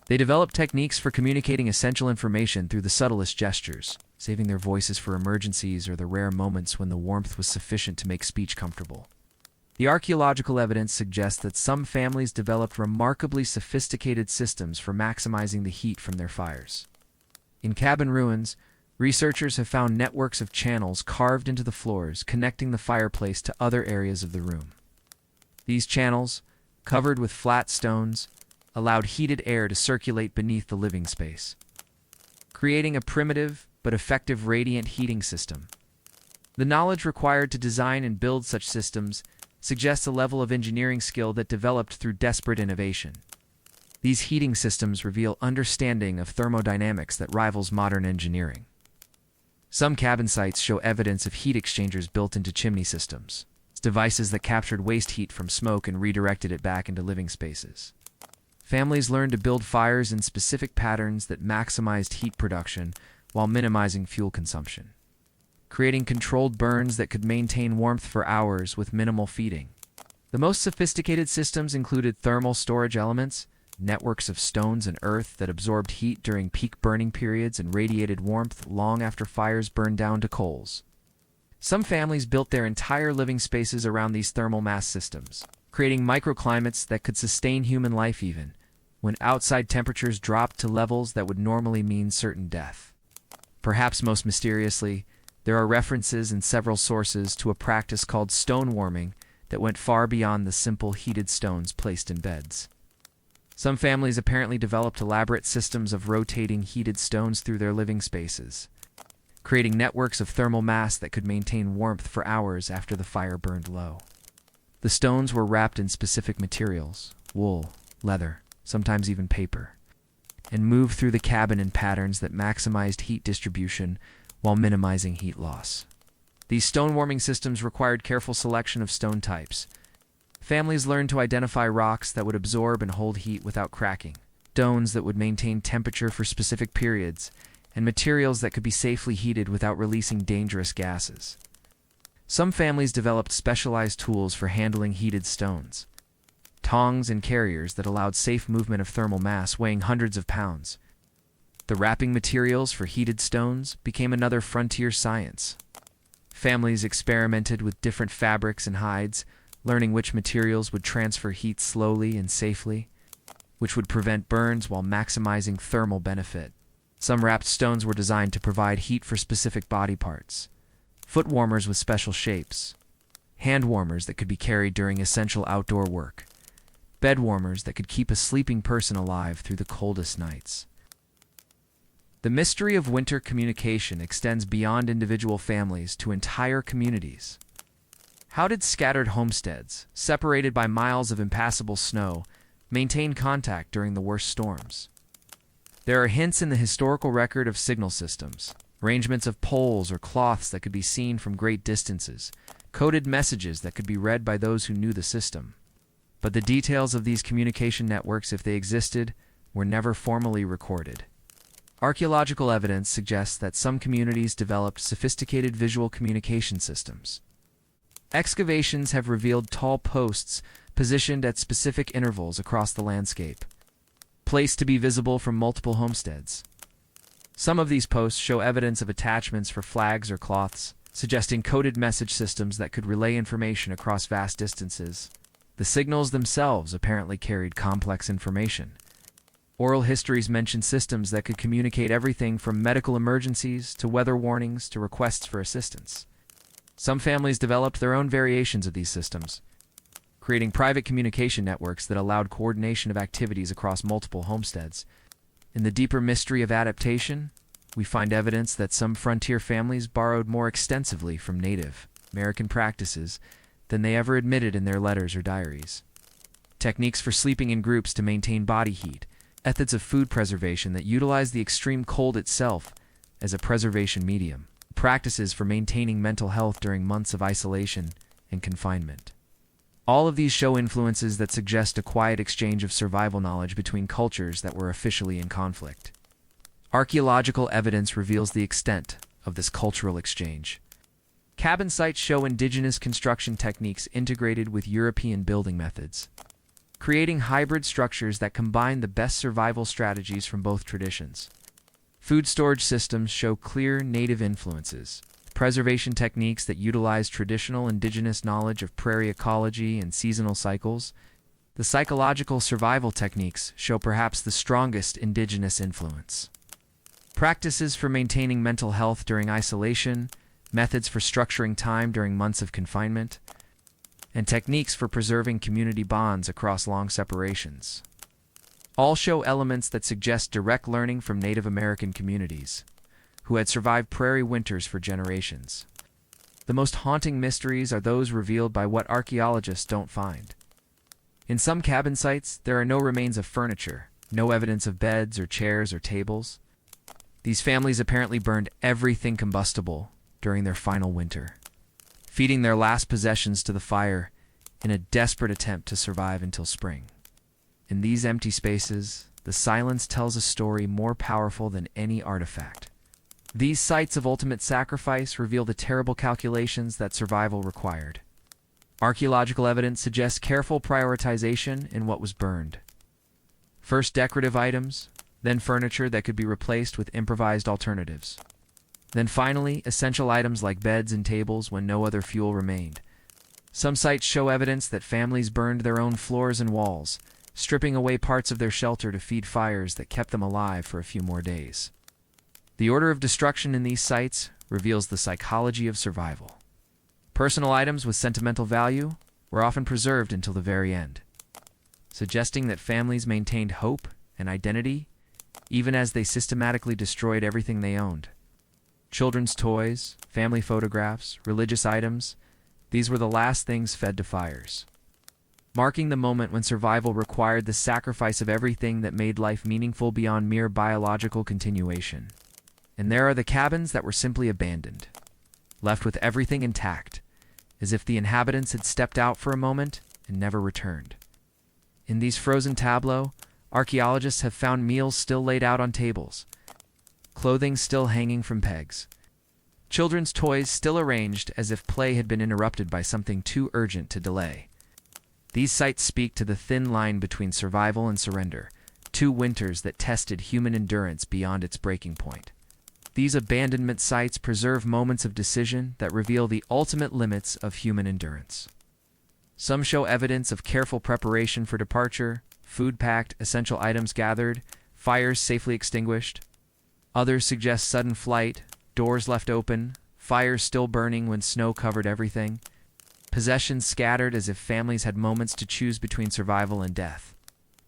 They developed techniques for communicating essential information through the subtlest gestures, saving their voices for emergencies or the rare moments when the warmth was sufficient to make speech comfortable. The archaeological evidence suggests that some families developed remarkably sophisticated systems for maximizing the heat from their fires. In cabin ruins, researchers have found networks of channels carved into the floors connecting the fireplace to other areas of the room. These channels, covered with flat stones, allowed heated air to circulate beneath the living space, creating a primitive but effective radiant heating system. The knowledge required to design and build such systems suggests a level of engineering skill that developed through desperate innovation. These heating systems reveal understanding of thermodynamics that rivals modern engineering. Some cabin sites show evidence of heat exchangers built into chimney systems, devices that captured waste heat from smoke and redirected it back into living spaces. Families learned to build fires in specific patterns that maximized heat production while minimizing fuel consumption, creating controlled burns that could maintain warmth for hours with minimal feeding. The most sophisticated systems included thermal storage elements, networks of stones and earth that absorbed heat during peak burning periods and radiated warmth long after fires burned down to coals. Some families built their entire living spaces around these thermal mass systems, creating microclimates that could sustain human life even when outside temperatures dropped to levels that would normally mean certain death. Perhaps most mysteriously, there are references in several sources to a practice called stone warming that went far beyond the simple heated stones placed in beds. Some families apparently developed elaborate systems of rotating heated stones through their living spaces, creating networks of thermal mass that could maintain warmth for hours after the fire burned low. The stones were wrapped in specific materials, wool, leather, sometimes even paper, and moved through the cabin in patterns that maximized heat distribution while minimizing heat loss. These stone warming systems required careful selection of stone types. Families learned to identify rocks that would absorb and hold heat without cracking, stones that would maintain temperature for specific periods, and materials that could be safely heated without releasing dangerous gases. Some families developed specialized tools for handling heated stones, tongs and carriers that allowed safe movement of thermal mass weighing hundreds of pounds. The wrapping materials for heated stones became another frontier science. Families experimented with different fabrics and hides, learning which materials would transfer heat slowly and safely, which would prevent burns while maximizing thermal benefit. Some wrapped stones were designed to provide heat for specific body parts. foot warmers with special shapes, hand warmers that could be carried during essential outdoor work, bed warmers that could keep a sleeping person alive through the coldest nights. The mystery of winter communication extends beyond individual families to entire communities. How did scattered homesteads, separated by miles of impassable snow, maintain contact during the worst storms? There are hints in the historical record of signal systems, arrangements of poles or cloths that could be seen from great distances, coded messages that could be read by those who knew the system. But the details of these communication networks, if they existed, were never formally recorded. Archaeological evidence suggests that some communities developed sophisticated visual communication systems. Excavations have revealed tall posts positioned at specific intervals across the landscape, placed to be visible from multiple homesteads. Some of these posts show evidence of attachments for flags or cloths, suggesting coded message systems that could relay information across vast distances. The signals themselves apparently carried complex information. Oral histories mention systems that could communicate everything from medical emergencies to weather warnings to requests for assistance. Some families developed their own variations of these systems, creating private communication networks that allowed coordination of activities across multiple homesteads. In the deeper mystery of adaptation, we find evidence that some frontier families borrowed more extensively from Native American practices than they ever admitted in their letters or diaries. Techniques for sleeping in groups to maintain body heat, methods of food preservation that utilize the extreme cold itself as a preservation medium, practices for maintaining mental health during months of isolation and confinement. All of these show influences that suggest a quiet exchange of survival knowledge between cultures that were officially in conflict. Archaeological evidence reveals the extent of this cultural exchange. Cabin sites show indigenous construction techniques integrated with European building methods, creating hybrid structures that combine the best survival strategies from both traditions. Food storage systems show clear native influences, preservation techniques that utilize traditional indigenous knowledge of prairie ecology and seasonal cycles. The psychological survival techniques show perhaps the strongest indigenous influence. Practices for maintaining mental health during isolation, methods for structuring time during months of confinement, and techniques for preserving community bonds across long separations. All show elements that suggest direct learning from Native American communities, who had survived prairie winters for generations. The most haunting mysteries are those revealed by what archaeologists don't find. In some cabin sites, there are no remains of furniture, no evidence of beds or chairs or tables. These families apparently burned everything combustible during their final winter, feeding their last possessions to the fire in a desperate attempt to survive until spring. In these empty spaces, the silence tells a story more powerful than any artifact. These sites of ultimate sacrifice reveal the terrible calculations that survival required. Archaeological evidence suggests careful prioritization in what was burned. First decorative items, then furniture that could be replaced with improvised alternatives. Then finally, essential items like beds and tables when no other fuel remained. Some sites show evidence that families burned their own floors and walls, stripping away parts of their shelter to feed fires that kept them alive for a few more days. The order of destruction in these sites reveals the psychology of survival. Personal items with sentimental value were often preserved until the very end, suggesting that families maintained hope and identity even as they systematically destroyed everything they owned. Children's toys, family photographs, religious items, these were the last things fed to fires, marking the moment when survival required the sacrifice of everything that made life meaningful beyond mere biological continuation. And there are the cabins that were simply abandoned, left with everything intact, as if the inhabitants had stepped out for a moment and never returned. In these frozen tableaux, archaeologists have found meals still laid out on tables, clothing still hanging from pegs, children's toys still arranged as if play had been interrupted by something too urgent to delay. These sites speak to the thin line between survival and surrender, two winters that tested human endurance beyond its breaking point. These abandonment sites preserve moments of decision that reveal the ultimate limits of human endurance. Some show evidence of careful preparation for departure, food packed, essential items gathered, fires safely extinguished. Others suggest sudden flight, doors left open, fires still burning when snow covered everything, possessions scattered as if families had moments to choose between survival and death.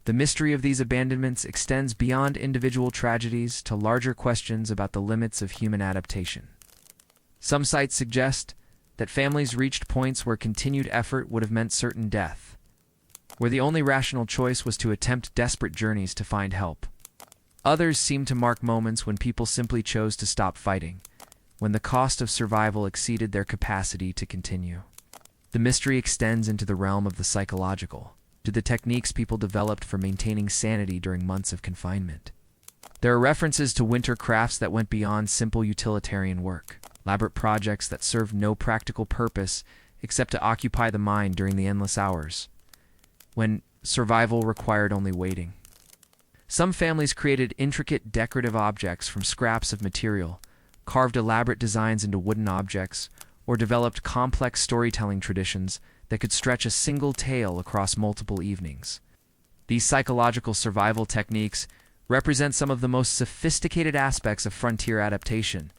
The mystery of these abandonments extends beyond individual tragedies to larger questions about the limits of human adaptation. Some sites suggest that families reached points where continued effort would have meant certain death, where the only rational choice was to attempt desperate journeys to find help. Others seem to mark moments when people simply chose to stop fighting, when the cost of survival exceeded their capacity to continue. The mystery extends into the realm of the psychological, to the techniques people developed for maintaining sanity during months of confinement. There are references to winter crafts that went beyond simple utilitarian work, elaborate projects that served no practical purpose except to occupy the mind during the endless hours, when survival required only waiting. Some families created intricate decorative objects from scraps of material, carved elaborate designs into wooden objects, or developed complex storytelling traditions that could stretch a single tale across multiple evenings. These psychological survival techniques represent some of the most sophisticated aspects of frontier adaptation.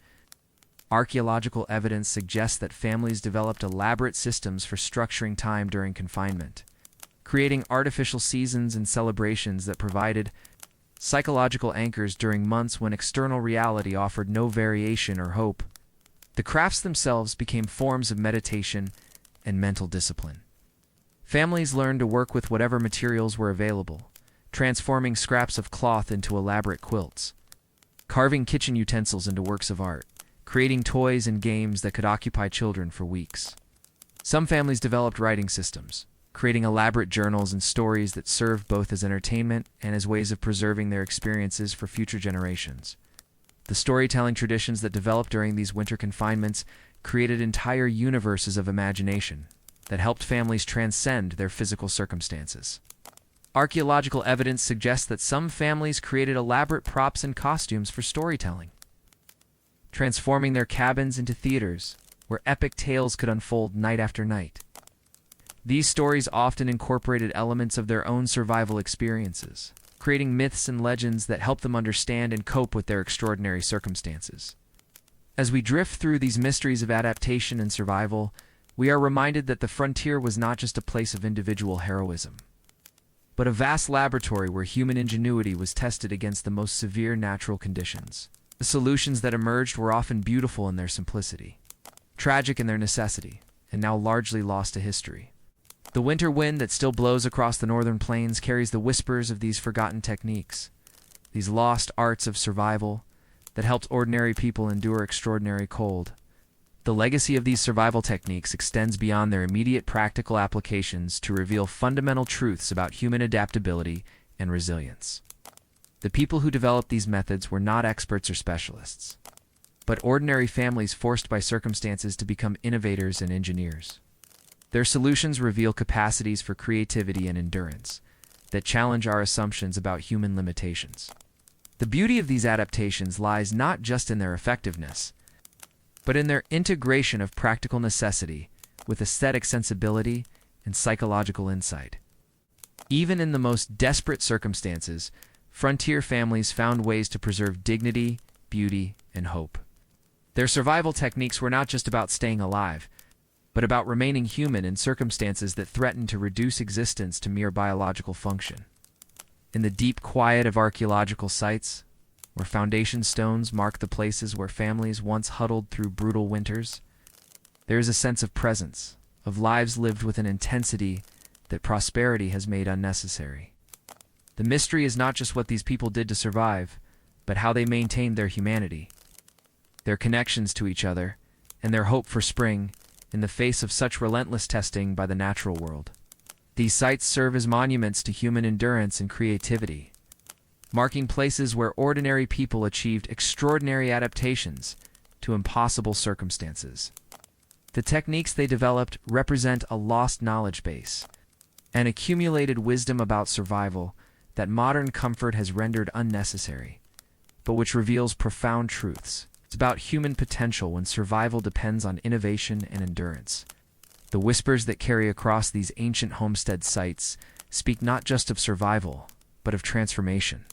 Archaeological evidence suggests that families developed elaborate systems for structuring time during confinement, creating artificial seasons and celebrations that provided psychological anchors during months when external reality offered no variation or hope. The crafts themselves became forms of meditation and mental discipline. Families learned to work with whatever materials were available, transforming scraps of cloth into elaborate quilts, carving kitchen utensils into works of art, creating toys and games that could occupy children for weeks. Some families developed writing systems, creating elaborate journals and stories that served both as entertainment and as ways of preserving their experiences for future generations. The storytelling traditions that developed during these winter confinements created entire universes of imagination that helped families transcend their physical circumstances. Archaeological evidence suggests that some families created elaborate props and costumes for storytelling, transforming their cabins into theaters where epic tales could unfold night after night. These stories often incorporated elements of their own survival experiences, creating myths and legends that help them understand and cope with their extraordinary circumstances. As we drift through these mysteries of adaptation and survival, we are reminded that the frontier was not just a place of individual heroism, but a vast laboratory where human ingenuity was tested against the most severe natural conditions. The solutions that emerged were often beautiful in their simplicity, tragic in their necessity, and now largely lost to history. The winter wind that still blows across the northern plains carries the whispers of these forgotten techniques, these lost arts of survival that helped ordinary people endure extraordinary cold. The legacy of these survival techniques extends beyond their immediate practical applications to reveal fundamental truths about human adaptability and resilience. The people who developed these methods were not experts or specialists, but ordinary families forced by circumstances to become innovators and engineers. Their solutions reveal capacities for creativity and endurance that challenge our assumptions about human limitations. The beauty of these adaptations lies not just in their effectiveness, but in their integration of practical necessity with aesthetic sensibility and psychological insight. Even in the most desperate circumstances, frontier families found ways to preserve dignity, beauty, and hope. Their survival techniques were not just about staying alive, but about remaining human in circumstances that threatened to reduce existence to mere biological function. In the deep quiet of archaeological sites, where foundation stones mark the places where families once huddled through brutal winters, there is a sense of presence, of lives lived with an intensity that prosperity has made unnecessary. The mystery is not just what these people did to survive, but how they maintained their humanity, their connections to each other, and their hope for spring in the face of such relentless testing by the natural world. These sites serve as monuments to human endurance and creativity, marking places where ordinary people achieved extraordinary adaptations to impossible circumstances. The techniques they developed represent a lost knowledge base, an accumulated wisdom about survival that modern comfort has rendered unnecessary, but which reveals profound truths. It's about human potential when survival depends on innovation and endurance. The whispers that carry across these ancient homestead sites speak not just of survival, but of transformation,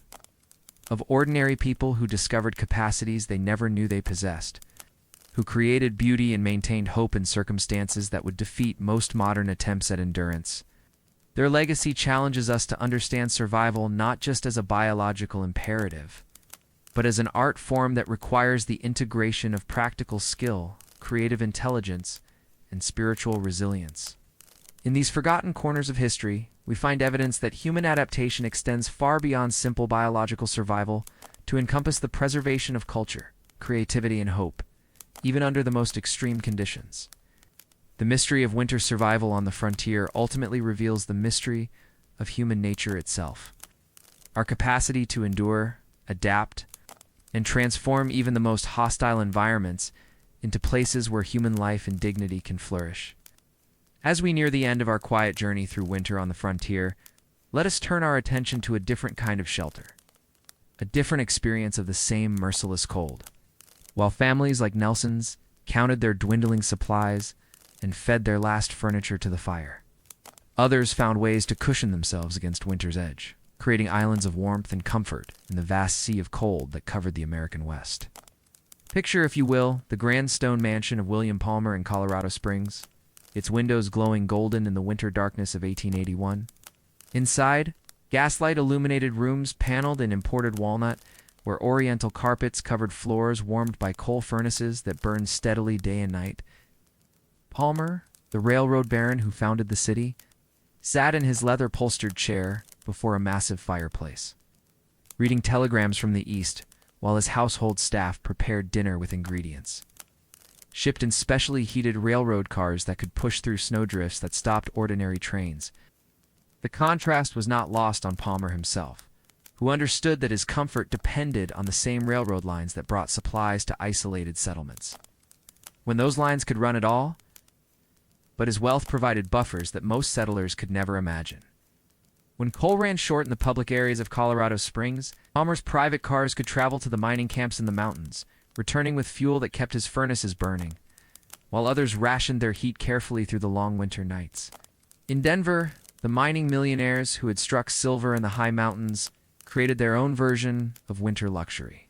of ordinary people who discovered capacities they never knew they possessed, who created beauty and maintained hope in circumstances that would defeat most modern attempts at endurance. Their legacy challenges us to understand survival not just as a biological imperative, but as an art form that requires the integration of practical skill, creative intelligence, and spiritual resilience. In these forgotten corners of history, we find evidence that human adaptation extends far beyond simple biological survival to encompass the preservation of culture, creativity, and hope, even under the most extreme conditions. The mystery of winter survival on the frontier ultimately reveals the mystery of human nature itself. Our capacity to endure, adapt, and transform even the most hostile environments into places where human life and dignity can flourish. As we near the end of our quiet journey through winter on the frontier, let us turn our attention to a different kind of shelter, a different experience of the same merciless cold. While families like Nelson's counted their dwindling supplies and fed their last furniture to the fire, others found ways to cushion themselves against winter's edge, creating islands of warmth and comfort in the vast sea of cold that covered the American West. Picture, if you will, the grand stone mansion of William Palmer in Colorado Springs, its windows glowing golden in the winter darkness of 1881. Inside, gaslight-illuminated rooms paneled in imported walnut, where oriental carpets covered floors warmed by coal furnaces that burned steadily day and night. Palmer, the railroad baron who founded the city, sat in his leather-upholstered chair before a massive fireplace, reading telegrams from the east while his household staff prepared dinner with ingredients shipped in specially heated railroad cars that could push through snowdrifts that stopped ordinary trains. The contrast was not lost on Palmer himself, who understood that his comfort depended on the same railroad lines that brought supplies to isolated settlements. When those lines could run at all, but his wealth provided buffers that most settlers could never imagine. When coal ran short in the public areas of Colorado Springs, Palmer's private cars could travel to the mining camps in the mountains, returning with fuel that kept his furnaces burning, while others rationed their heat carefully through the long winter nights. In Denver, the mining millionaires who had struck silver in the high mountains created their own version of winter luxury.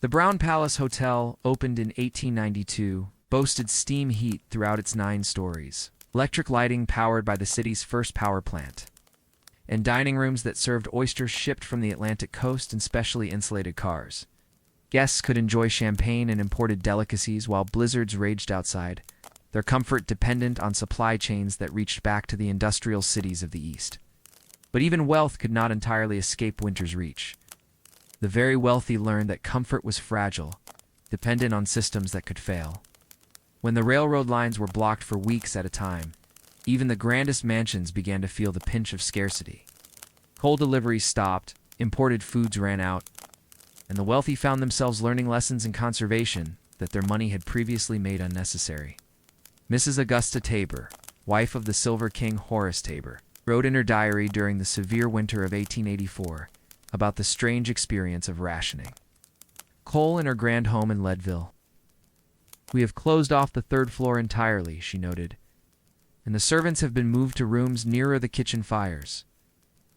The Brown Palace Hotel, opened in 1892, boasted steam heat throughout its 9 stories, electric lighting powered by the city's first power plant, and dining rooms that served oysters shipped from the Atlantic coast in specially insulated cars. Guests could enjoy champagne and imported delicacies while blizzards raged outside, their comfort dependent on supply chains that reached back to the industrial cities of the East. But even wealth could not entirely escape winter's reach. The very wealthy learned that comfort was fragile, dependent on systems that could fail. When the railroad lines were blocked for weeks at a time, even the grandest mansions began to feel the pinch of scarcity. Coal deliveries stopped, imported foods ran out, and the wealthy found themselves learning lessons in conservation that their money had previously made unnecessary. Mrs. Augusta Tabor, wife of the Silver King Horace Tabor, wrote in her diary during the severe winter of 1884 about the strange experience of rationing. Coal in her grand home in Leadville. "We have closed off the 3rd floor entirely," she noted, "and the servants have been moved to rooms nearer the kitchen fires.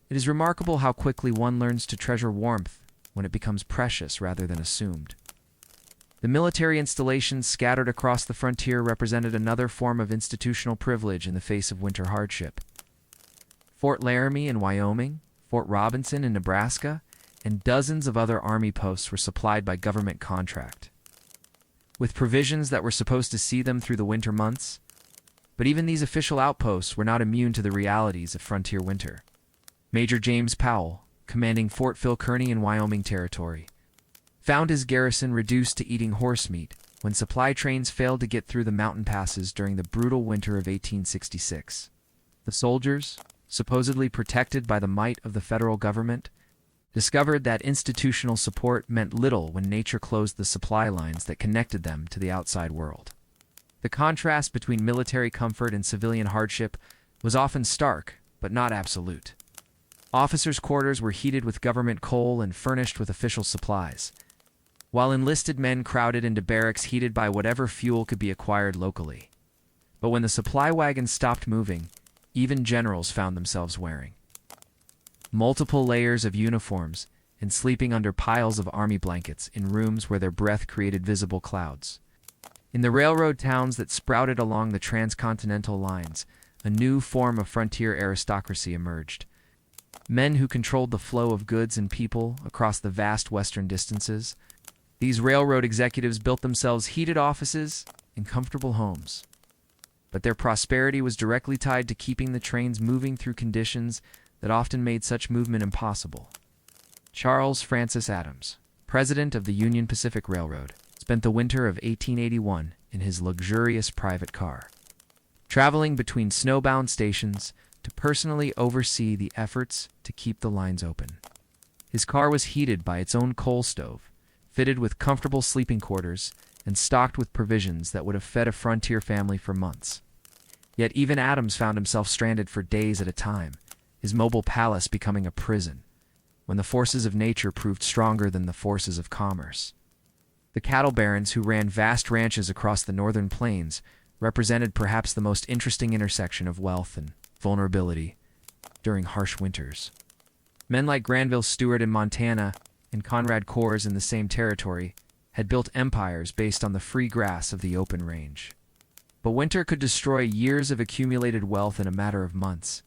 It is remarkable how quickly one learns to treasure warmth when it becomes precious rather than assumed." The military installations scattered across the frontier represented another form of institutional privilege in the face of winter hardship. Fort Laramie in Wyoming, Fort Robinson in Nebraska, and dozens of other army posts were supplied by government contract, with provisions that were supposed to see them through the winter months. But even these official outposts were not immune to the realities of frontier winter. Major James Powell, commanding Fort Phil Kearny in Wyoming Territory, found his garrison reduced to eating horse meat when supply trains failed to get through the mountain passes during the brutal winter of 1866. The soldiers, supposedly protected by the might of the federal government, discovered that institutional support meant little when nature closed the supply lines that connected them to the outside world. The contrast between military comfort and civilian hardship was often stark, but not absolute. Officers' quarters were heated with government coal and furnished with official supplies, while enlisted men crowded into barracks heated by whatever fuel could be acquired locally. But when the supply wagons stopped moving, even generals found themselves wearing multiple layers of uniforms and sleeping under piles of army blankets in rooms where their breath created visible clouds. In the railroad towns that sprouted along the transcontinental lines, a new form of frontier aristocracy emerged. Men who controlled the flow of goods and people across the vast western distances. These railroad executives built themselves heated offices and comfortable homes. But their prosperity was directly tied to keeping the trains moving through conditions that often made such movement impossible. Charles Francis Adams, president of the Union Pacific Railroad, spent the winter of 1881 in his luxurious private car, traveling between snowbound stations to personally oversee the efforts to keep the lines open. His car was heated by its own coal stove, fitted with comfortable sleeping quarters, and stocked with provisions that would have fed a frontier family for months. Yet even Adams found himself stranded for days at a time, his mobile palace becoming a prison, when the forces of nature proved stronger than the forces of commerce. The cattle barons who ran vast ranches across the northern plains represented perhaps the most interesting intersection of wealth and vulnerability during harsh winters. Men like Granville Stewart in Montana and Conrad Kohrs in the same territory had built empires based on the free grass of the open range. But winter could destroy years of accumulated wealth in a matter of months.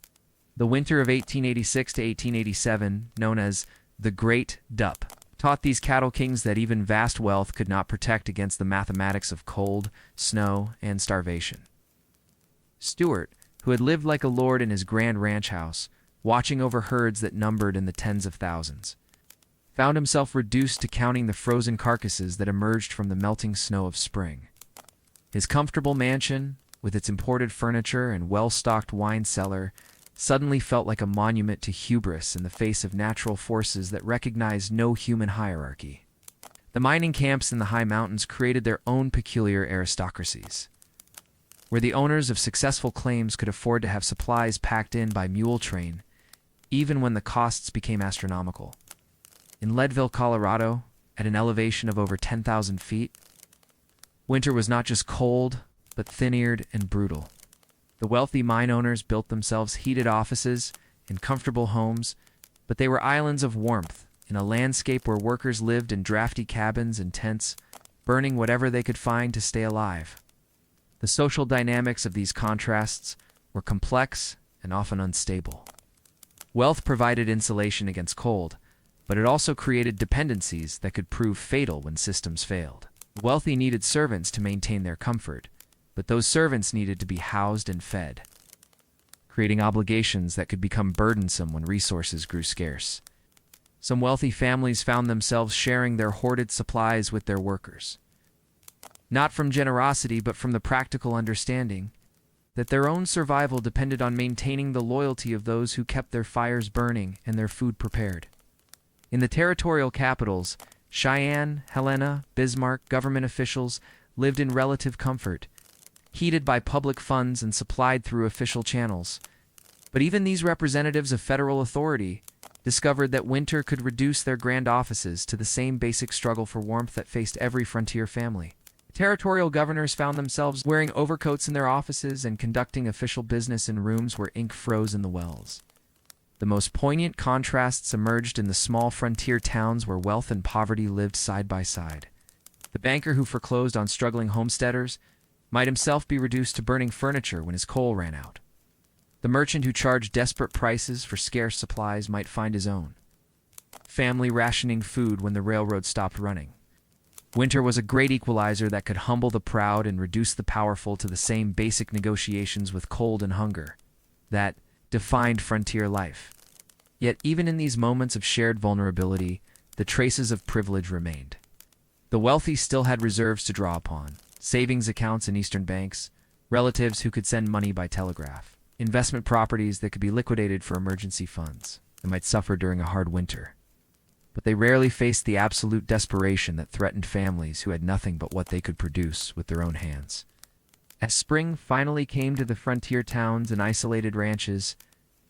The winter of 1886 to 1887, known as the Great Dup, taught these cattle kings that even vast wealth could not protect against the mathematics of cold, snow, and starvation. Stewart, who had lived like a lord in his grand ranch house, watching over herds that numbered in the tens of thousands, found himself reduced to counting the frozen carcasses that emerged from the melting snow of spring. His comfortable mansion, with its imported furniture and well-stocked wine cellar, suddenly felt like a monument to hubris in the face of natural forces that recognized no human hierarchy. The mining camps in the high mountains created their own peculiar aristocracies, where the owners of successful claims could afford to have supplies packed in by mule train, even when the costs became astronomical. In Leadville, Colorado, at an elevation of over 10,000 feet, winter was not just cold, but thin-eared and brutal. The wealthy mine owners built themselves heated offices and comfortable homes, but they were islands of warmth in a landscape where workers lived in drafty cabins and tents, burning whatever they could find to stay alive. The social dynamics of these contrasts were complex and often unstable. Wealth provided insulation against cold, but it also created dependencies that could prove fatal when systems failed. The wealthy needed servants to maintain their comfort, but those servants needed to be housed and fed, creating obligations that could become burdensome when resources grew scarce. Some wealthy families found themselves sharing their hoarded supplies with their workers, not from generosity but from the practical understanding that their own survival depended on maintaining the loyalty of those who kept their fires burning and their food prepared. In the territorial capitals, Cheyenne, Helena, Bismarck, government officials lived in relative comfort, heated by public funds and supplied through official channels. But even these representatives of federal authority discovered that winter could reduce their grand offices to the same basic struggle for warmth that faced every frontier family. Territorial governors found themselves wearing overcoats in their offices and conducting official business in rooms where ink froze in the wells. The most poignant contrasts emerged in the small frontier towns where wealth and poverty lived side by side. The banker who foreclosed on struggling homesteaders might himself be reduced to burning furniture when his coal ran out. The merchant who charged desperate prices for scarce supplies might find his own family rationing food when the railroad stopped running. Winter was a great equalizer that could humble the proud and reduce the powerful to the same basic negotiations with cold and hunger that defined frontier life. Yet even in these moments of shared vulnerability, the traces of privilege remained. The wealthy still had reserves to draw upon, savings accounts in Eastern banks, relatives who could send money by telegraph, investment properties that could be liquidated for emergency funds that might suffer during a hard winter. But they rarely faced the absolute desperation that threatened families who had nothing but what they could produce with their own hands. As spring finally came to the frontier towns and isolated ranches,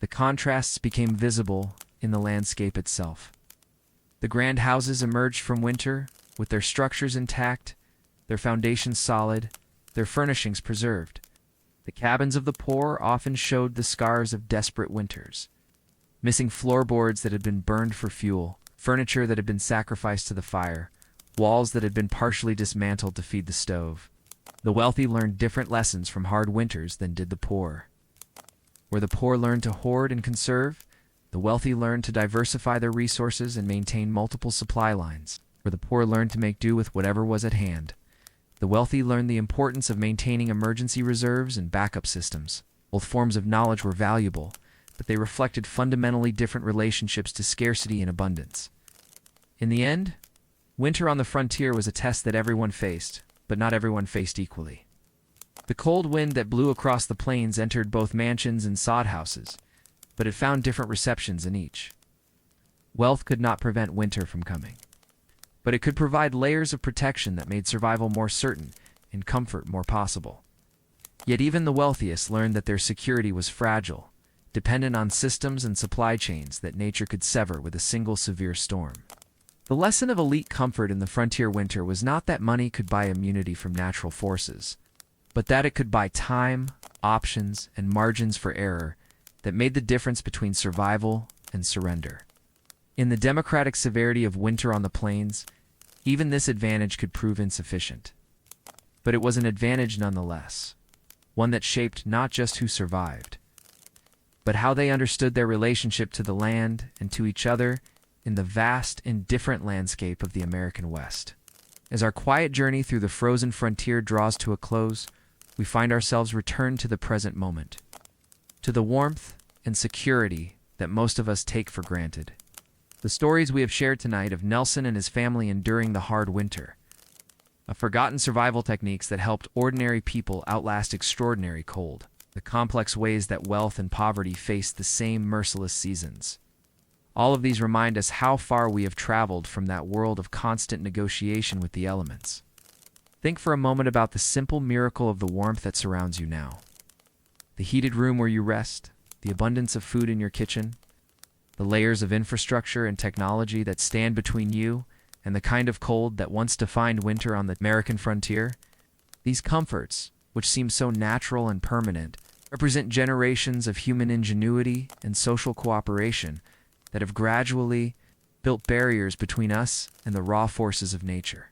the contrasts became visible in the landscape itself. The grand houses emerged from winter, with their structures intact, their foundations solid, their furnishings preserved. The cabins of the poor often showed the scars of desperate winters. Missing floorboards that had been burned for fuel, furniture that had been sacrificed to the fire, walls that had been partially dismantled to feed the stove. The wealthy learned different lessons from hard winters than did the poor. Where the poor learned to hoard and conserve, the wealthy learned to diversify their resources and maintain multiple supply lines. Where the poor learned to make do with whatever was at hand, the wealthy learned the importance of maintaining emergency reserves and backup systems. Both forms of knowledge were valuable, but they reflected fundamentally different relationships to scarcity and abundance. In the end, winter on the frontier was a test that everyone faced, but not everyone faced equally. The cold wind that blew across the plains entered both mansions and sod houses, but it found different receptions in each. Wealth could not prevent winter from coming, but it could provide layers of protection that made survival more certain and comfort more possible. Yet even the wealthiest learned that their security was fragile, dependent on systems and supply chains that nature could sever with a single severe storm. The lesson of elite comfort in the frontier winter was not that money could buy immunity from natural forces, but that it could buy time, options, and margins for error that made the difference between survival and surrender. In the democratic severity of winter on the plains, even this advantage could prove insufficient. But it was an advantage nonetheless, one that shaped not just who survived, but how they understood their relationship to the land and to each other in the vast and different landscape of the American West. As our quiet journey through the frozen frontier draws to a close, we find ourselves returned to the present moment, to the warmth and security that most of us take for granted. The stories we have shared tonight of Nelson and his family enduring the hard winter, of forgotten survival techniques that helped ordinary people outlast extraordinary cold, the complex ways that wealth and poverty faced the same merciless seasons. All of these remind us how far we have traveled from that world of constant negotiation with the elements. Think for a moment about the simple miracle of the warmth that surrounds you now. The heated room where you rest, the abundance of food in your kitchen, the layers of infrastructure and technology that stand between you and the kind of cold that once defined winter on the American frontier. These comforts, which seem so natural and permanent, represent generations of human ingenuity and social cooperation that have gradually built barriers between us and the raw forces of nature.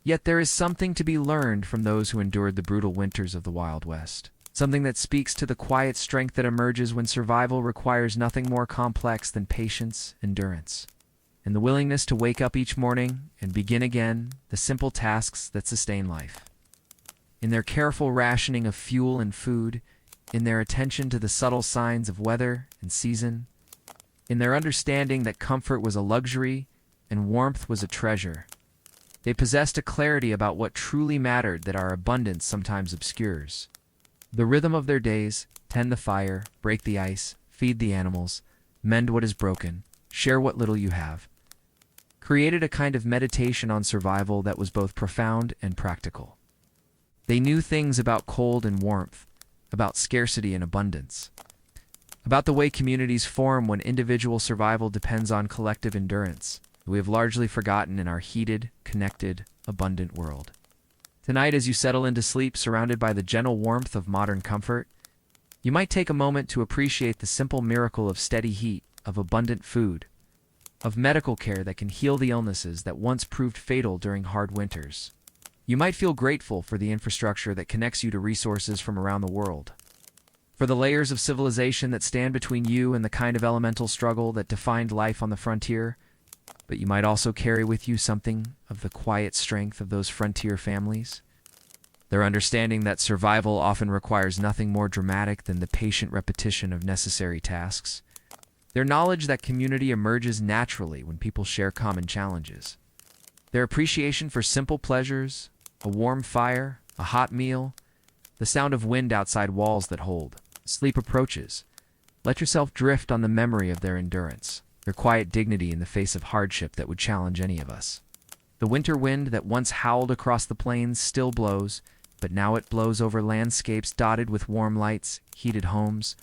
Yet there is something to be learned from those who endured the brutal winters of the Wild West, something that speaks to the quiet strength that emerges when survival requires nothing more complex than patience, endurance, and the willingness to wake up each morning and begin again the simple tasks that sustain life. In their careful rationing of fuel and food, in their attention to the subtle signs of weather and season, in their understanding that comfort was a luxury and warmth was a treasure, they possessed a clarity about what truly mattered that our abundance sometimes obscures. The rhythm of their days, tend the fire, break the ice, feed the animals, mend what is broken, share what little you have, created a kind of meditation on survival that was both profound and practical. They knew things about cold and warmth, about scarcity and abundance, about the way communities form when individual survival depends on collective endurance, that we have largely forgotten in our heated, connected, abundant world. Tonight, as you settle into sleep surrounded by the gentle warmth of modern comfort, you might take a moment to appreciate the simple miracle of steady heat, of abundant food, of medical care that can heal the illnesses that once proved fatal during hard winters. You might feel grateful for the infrastructure that connects you to resources from around the world, for the layers of civilization that stand between you and the kind of elemental struggle that defined life on the frontier. But you might also carry with you something of the quiet strength of those frontier families, their understanding that survival often requires nothing more dramatic than the patient repetition of necessary tasks, their knowledge that community emerges naturally when people share common challenges, their appreciation for simple pleasures, a warm fire, a hot meal, the sound of wind outside walls that hold. Sleep approaches. Let yourself drift on the memory of their endurance, their quiet dignity in the face of hardship that would challenge any of us. The winter wind that once howled across the plains still blows, but now it blows over landscapes dotted with warm lights, heated homes,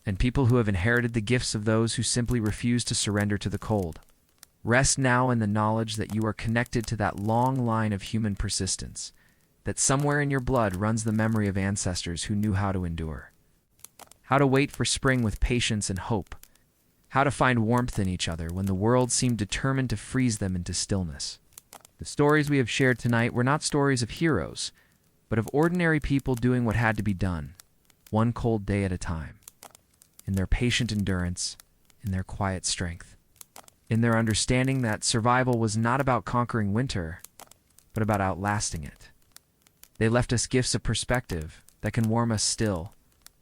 and people who have inherited the gifts of those who simply refuse to surrender to the cold. Rest now in the knowledge that you are connected to that long line of human persistence, that somewhere in your blood runs the memory of ancestors who knew how to endure, how to wait for spring with patience and hope, how to find warmth in each other when the world seemed determined to freeze them into stillness. The stories we have shared tonight were not stories of heroes, but of ordinary people doing what had to be done, one cold day at a time, in their patient endurance, in their quiet strength, in their understanding that survival was not about conquering winter, but about outlasting it. They left us gifts of perspective that can warm us still,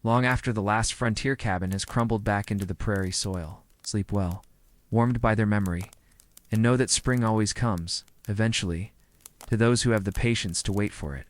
long after the last frontier cabin has crumbled back into the prairie soil. Sleep well, warmed by their memory, and know that spring always comes, eventually, to those who have the patience to wait for it.